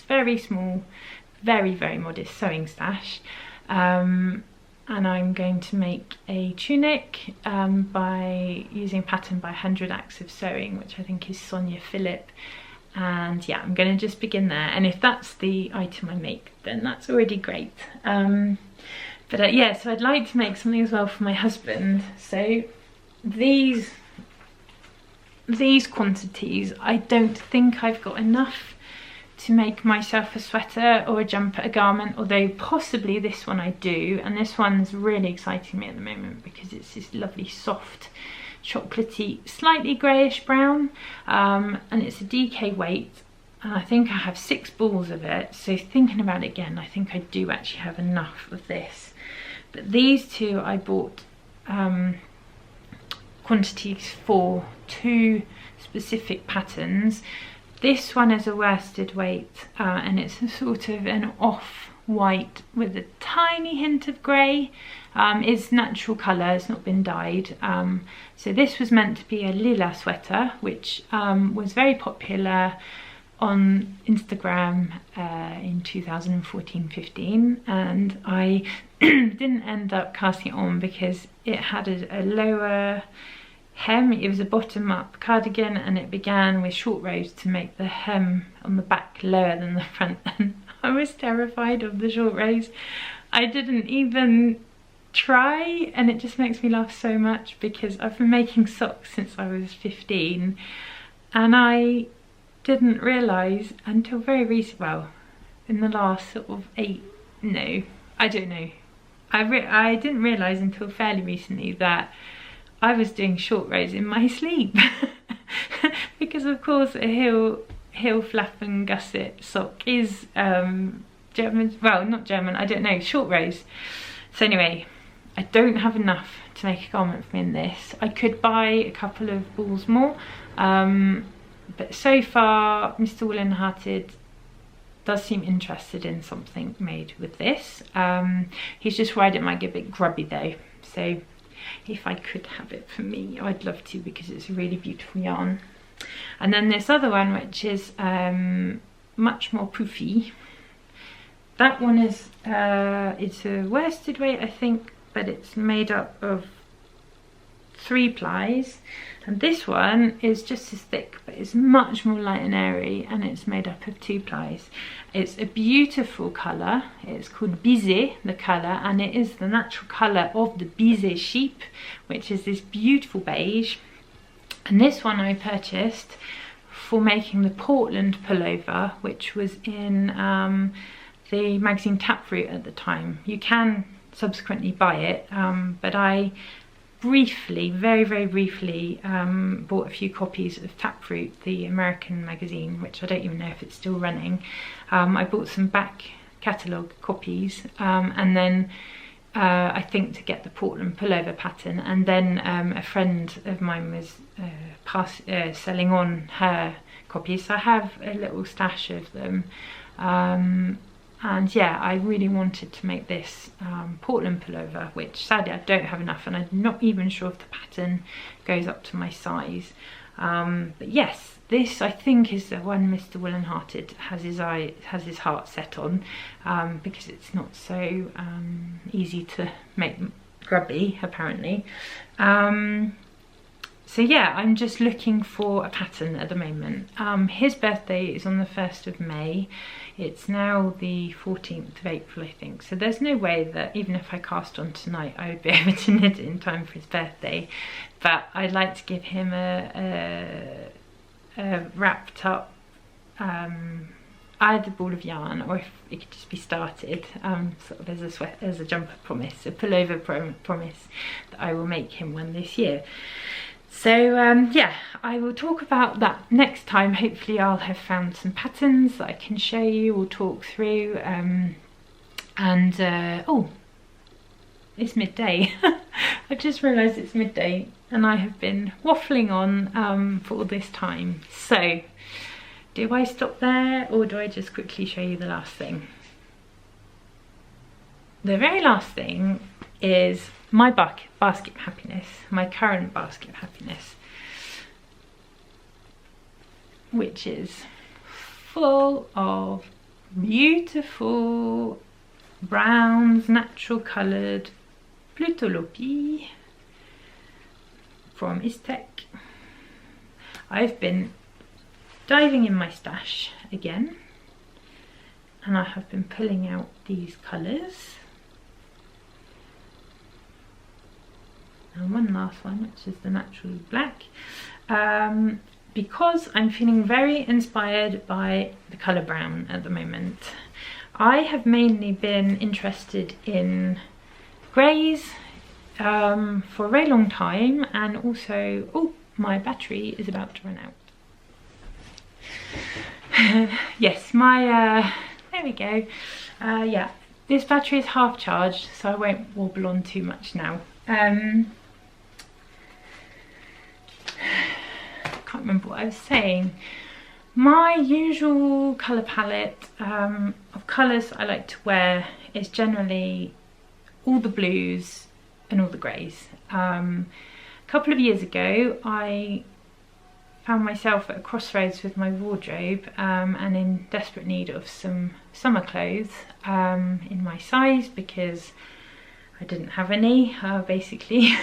very small, very modest sewing stash, and I'm going to make a tunic by using a pattern by 100 Acts of Sewing, which I think is Sonia Phillip. And yeah, I'm going to just begin there, and if that's the item I make, then that's already great. But yeah, so I'd like to make something as well for my husband. So these quantities, I don't think I've got enough to make myself a sweater or a jumper, a garment, although possibly this one I do. And this one's really exciting me at the moment because it's this lovely soft chocolatey, slightly greyish brown, and it's a DK weight, and I think I have 6 balls of it. So thinking about it again, I think I do actually have enough of this. But these two I bought quantities for 2 specific patterns. This one is a worsted weight, and it's a sort of an off-white with a tiny hint of grey. It's natural colour, it's not been dyed. So this was meant to be a lila sweater, which was very popular on Instagram in 2014-15, and I didn't end up casting it on because it had a lower hem. It was a bottom up cardigan, and it began with short rows to make the hem on the back lower than the front, and I was terrified of the short rows. I didn't even try, and it just makes me laugh so much because I've been making socks since I was 15, and I didn't realise until very recent, well, in the last sort of I don't know, I didn't realise until fairly recently that I was doing short rows in my sleep because of course a heel flap and gusset sock is German, well, not German, I don't know, short rows. So anyway, I don't have enough to make a garment for me in this. I could buy a couple of balls more, but so far Mr. Woollen Hearted does seem interested in something made with this. He's just worried it might get a bit grubby though, so if I could have it for me, I'd love to, because it's a really beautiful yarn. And then this other one, which is much more poofy. That one is it's a worsted weight, I think, but it's made up of 3 plies, and this one is just as thick, but it's much more light and airy, and it's made up of 2 plies. It's a beautiful colour. It's called Bizet, the colour, and it is the natural colour of the Bizet sheep, which is this beautiful beige. And this one I purchased for making the Portland pullover, which was in the magazine Taproot at the time. You can subsequently buy it, but I briefly, very briefly, bought a few copies of Taproot, the American magazine, which I don't even know if it's still running. I bought some back catalogue copies, and then I think to get the Portland pullover pattern, and then a friend of mine was selling on her copies, so I have a little stash of them. And yeah, I really wanted to make this Portland pullover, which sadly I don't have enough, and I'm not even sure if the pattern goes up to my size. But yes, this I think is the one Mr. Woollen Hearted has his heart set on, because it's not so easy to make grubby, apparently. So yeah, I'm just looking for a pattern at the moment. His birthday is on the 1st of May. It's now the 14th of April, I think. So there's no way that even if I cast on tonight, I would be able to knit it in time for his birthday. But I'd like to give him a wrapped up either ball of yarn, or if it could just be started, sort of as a jumper promise, a pullover promise that I will make him one this year. So yeah, I will talk about that next time. Hopefully I'll have found some patterns that I can show you or talk through. Oh, it's midday. I've just realised it's midday and I have been waffling on for all this time. So do I stop there, or do I just quickly show you the last thing? The very last thing is my basket of happiness, my current basket of happiness, which is full of beautiful browns, natural coloured Plutolopi from Istek. I've been diving in my stash again, and I have been pulling out these colours. And one last one, which is the natural black, because I'm feeling very inspired by the colour brown at the moment. I have mainly been interested in greys for a very long time, and also, oh, my battery is about to run out. Yes, my there we go. Yeah, this battery is half charged, so I won't wobble on too much now. Can't remember what I was saying. My usual colour palette of colours I like to wear is generally all the blues and all the greys. A couple of years ago I found myself at a crossroads with my wardrobe, and in desperate need of some summer clothes in my size, because I didn't have any, basically.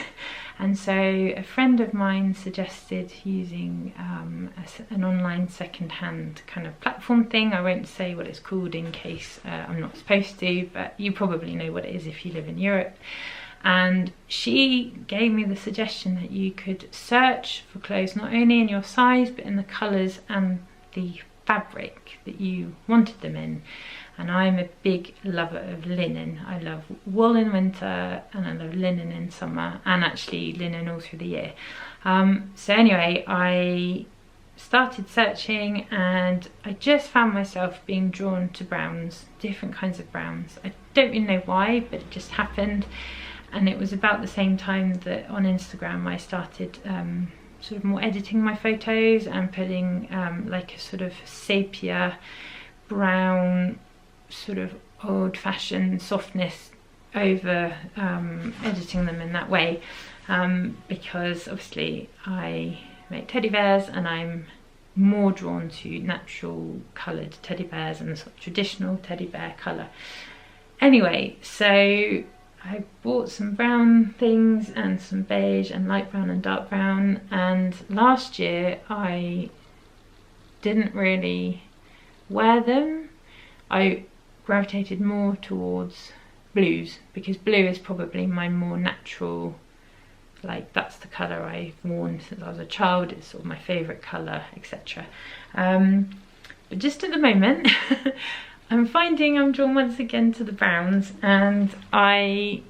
And so a friend of mine suggested using an online second-hand kind of platform thing. I won't say what it's called in case I'm not supposed to, but you probably know what it is if you live in Europe. And she gave me the suggestion that you could search for clothes not only in your size, but in the colours and the fabric that you wanted them in. And I'm a big lover of linen. I love wool in winter, and I love linen in summer, and actually linen all through the year. So anyway, I started searching, and I just found myself being drawn to browns, different kinds of browns. I don't really know why, but it just happened. And it was about the same time that on Instagram I started sort of more editing my photos and putting like a sort of sepia brown sort of old-fashioned softness over editing them in that way, because obviously I make teddy bears and I'm more drawn to natural coloured teddy bears and the sort of traditional teddy bear colour. Anyway, so I bought some brown things and some beige and light brown and dark brown, and last year I didn't really wear them. I gravitated more towards blues because blue is probably my more natural, like that's the colour I've worn since I was a child, it's sort of my favourite colour, etc. But just at the moment I'm finding I'm drawn once again to the browns, and I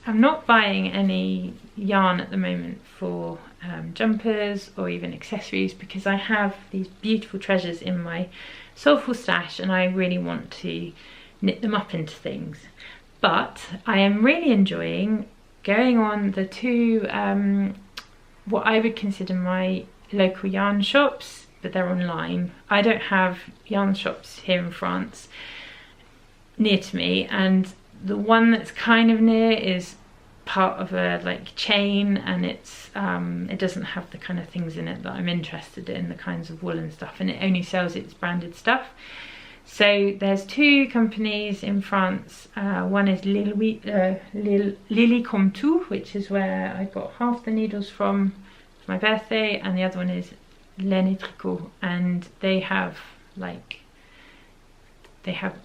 am not buying any yarn at the moment for jumpers or even accessories, because I have these beautiful treasures in my soulful stash and I really want to knit them up into things. But I am really enjoying going on the two what I would consider my local yarn shops, but they're online. I don't have yarn shops here in France near to me, and the one that's kind of near is part of a like chain, and it's it doesn't have the kind of things in it that I'm interested in, the kinds of woolen stuff, and it only sells its branded stuff. So there's two companies in France. One is Lily Comme Tout, which is where I got half the needles from for my birthday, and the other one is Laine et Tricot, and they have like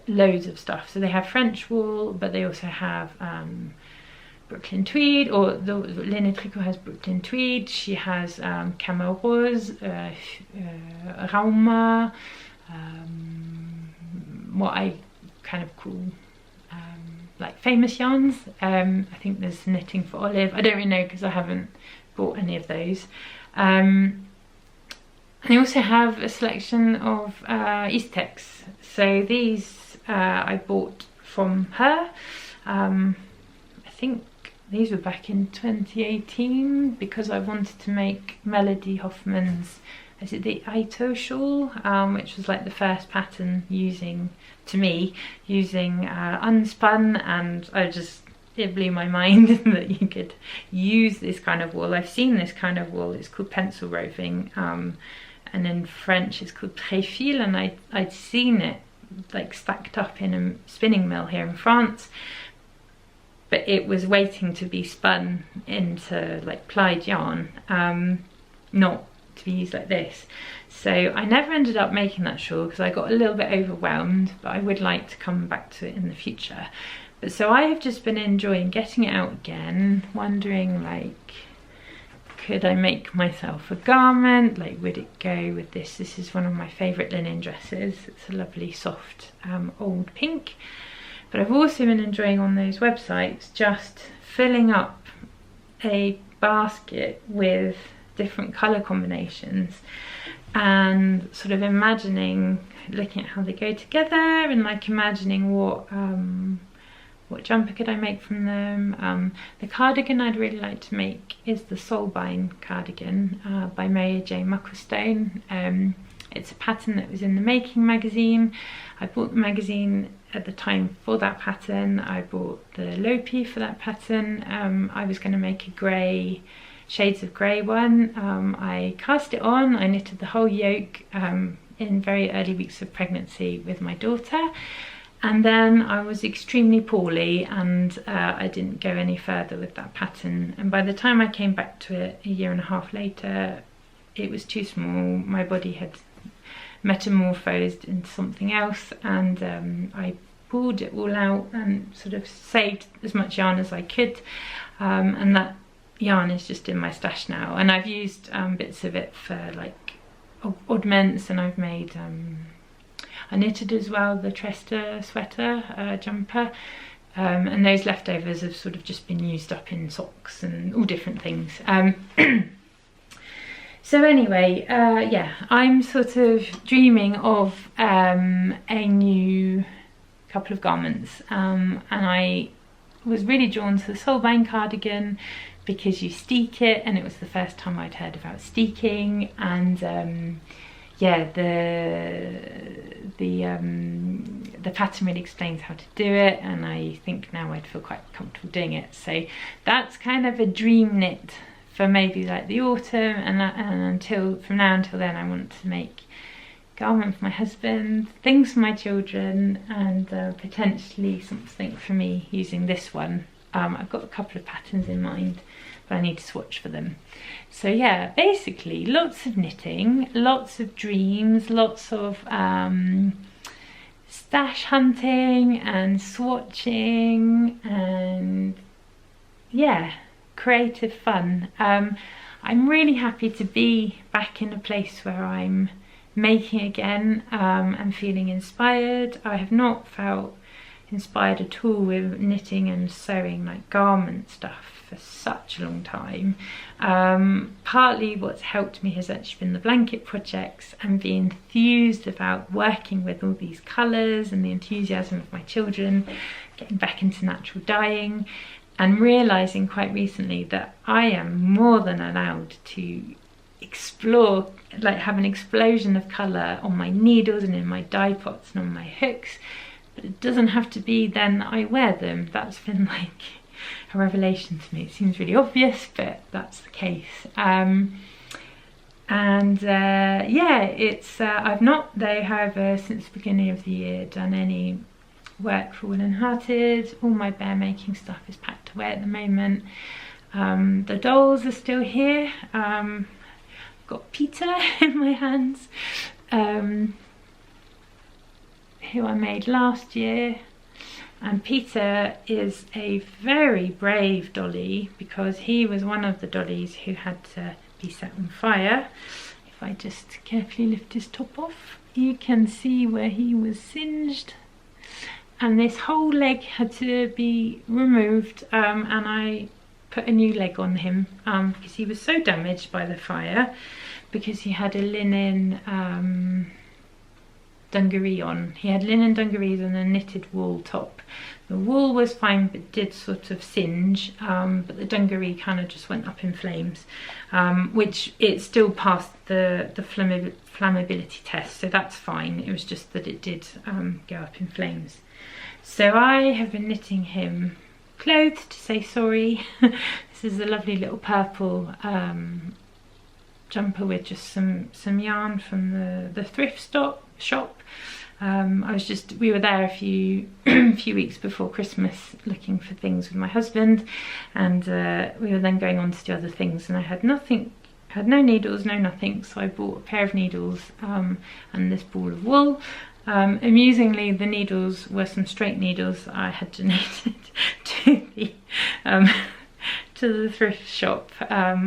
loads of stuff. So they have French wool, but they also have Brooklyn tweed, or the Laine et Tricot has Brooklyn tweed. She has Camel Rose, Rauma, what I kind of call like famous yarns. I think there's Knitting for Olive. I don't really know because I haven't bought any of those. And they also have a selection of Eastex. So these I bought from her. I think these were back in 2018 because I wanted to make Melody Hoffman's, is it the Aito shawl, which was like the first pattern using unspun, and it blew my mind that you could use this kind of wool. I've seen this kind of wool, it's called pencil roving, and in French it's called tréfil, and I'd seen it like stacked up in a spinning mill here in France, but it was waiting to be spun into like plied yarn, not to be used like this. So I never ended up making that shawl because I got a little bit overwhelmed, but I would like to come back to it in the future. But so I have just been enjoying getting it out again, wondering like, could I make myself a garment? Like, would it go with this? This is one of my favourite linen dresses. It's a lovely soft old pink. But I've also been enjoying on those websites just filling up a basket with different colour combinations and sort of imagining, looking at how they go together, and like imagining what jumper could I make from them. The cardigan I'd really like to make is the Solbein cardigan by Mary J. Mucklestone. It's a pattern that was in the Making magazine. I bought the magazine at the time for that pattern. I bought the Lopi for that pattern. I was going to make a grey, shades of grey one. I cast it on, I knitted the whole yoke in very early weeks of pregnancy with my daughter, and then I was extremely poorly and I didn't go any further with that pattern, and by the time I came back to it a year and a half later, it was too small. My body had metamorphosed into something else, and I pulled it all out and sort of saved as much yarn as I could, and that yarn is just in my stash now, and I've used bits of it for like oddments, and I've made I knitted as well the Trester sweater jumper, and those leftovers have sort of just been used up in socks and all different things. So anyway, yeah, I'm sort of dreaming of a new couple of garments, and I was really drawn to the Solbein cardigan because you steek it, and it was the first time I'd heard about steeking, and yeah, the pattern really explains how to do it, and I think now I'd feel quite comfortable doing it. So that's kind of a dream knit for maybe like the autumn, and from now until then I want to make garment for my husband, things for my children, and potentially something for me using this one. I've got a couple of patterns in mind, but I need to swatch for them. So yeah, basically lots of knitting, lots of dreams, lots of stash hunting and swatching, and yeah, creative fun. I'm really happy to be back in a place where I'm making again and feeling inspired. I have not felt inspired at all with knitting and sewing like garment stuff for such a long time. Partly what's helped me has actually been the blanket projects and being enthused about working with all these colours and the enthusiasm of my children, getting back into natural dyeing, and realising quite recently that I am more than allowed to explore, like have an explosion of colour on my needles and in my dye pots and on my hooks, but it doesn't have to be then that I wear them. That's been like a revelation to me. It seems really obvious, but that's the case. Yeah, it's I've not though, however, since the beginning of the year done any work for Woollen Hearted. All my bear making stuff is packed away at the moment. The dolls are still here. Got Peter in my hands, who I made last year, and Peter is a very brave dolly because he was one of the dollies who had to be set on fire. If I just carefully lift his top off, you can see where he was singed, and this whole leg had to be removed, and I put a new leg on him because he was so damaged by the fire, because he had a linen dungaree on. He had linen dungarees and a knitted wool top. The wool was fine but did sort of singe, but the dungaree kind of just went up in flames, which it still passed the flammability test, so that's fine. It was just that it did go up in flames. So I have been knitting him clothes to say sorry. This is a lovely little purple jumper with just some yarn from the thrift shop. We were there a few weeks before Christmas looking for things with my husband, and we were then going on to do other things, and I had no needles, no nothing, so I bought a pair of needles and this ball of wool. Amusingly, the needles were some straight needles that I had donated to the thrift shop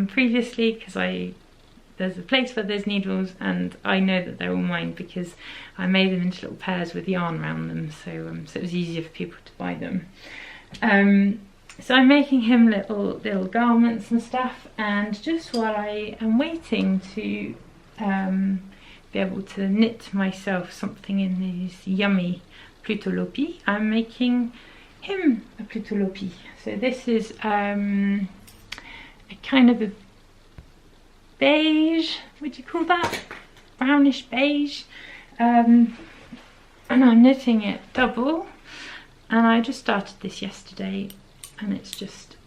previously, because there's a place where there's needles and I know that they're all mine because I made them into little pairs with yarn around them, so it was easier for people to buy them. So I'm making him little garments and stuff, and just while I am waiting to be able to knit myself something in these yummy plutolopi, I'm making him a plutolopi. So this is a kind of a beige, would you call that? Brownish beige. And I'm knitting it double, and I just started this yesterday, and it's just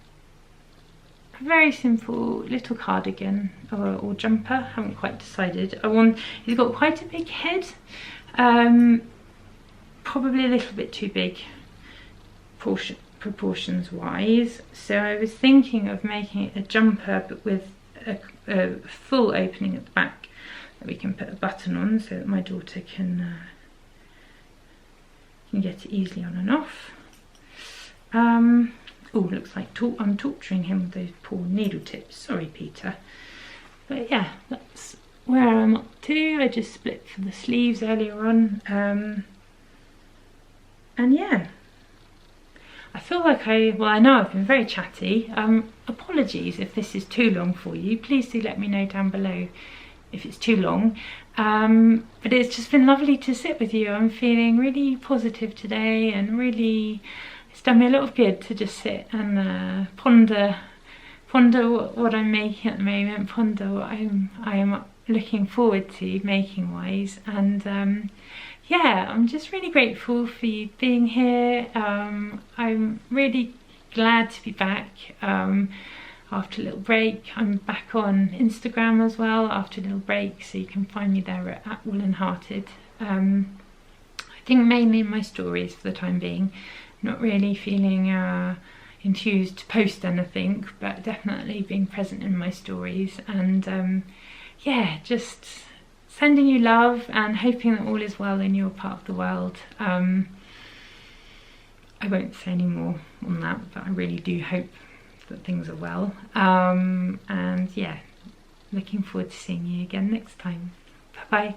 a very simple little cardigan or jumper. Haven't quite decided. He's got quite a big head, probably a little bit too big proportions wise, so I was thinking of making it a jumper but with a full opening at the back that we can put a button on, so that my daughter can get it easily on and off. Oh, looks like I'm torturing him with those poor needle tips. Sorry, Peter. But yeah, that's where I'm up to. I just split for the sleeves earlier on. And yeah, I feel like I know I've been very chatty. Apologies if this is too long for you. Please do let me know down below if it's too long. But it's just been lovely to sit with you. I'm feeling really positive today, and really it's done me a lot of good to just sit and ponder what I'm making at the moment, ponder what I am looking forward to making wise, and yeah, I'm just really grateful for you being here. I'm really glad to be back after a little break. I'm back on Instagram as well after a little break, so you can find me there at Woollen Hearted. I think mainly in my stories for the time being, not really feeling enthused to post anything, but definitely being present in my stories, and yeah, just sending you love and hoping that all is well in your part of the world. I won't say any more on that, but I really do hope that things are well, and yeah, looking forward to seeing you again next time. Bye bye.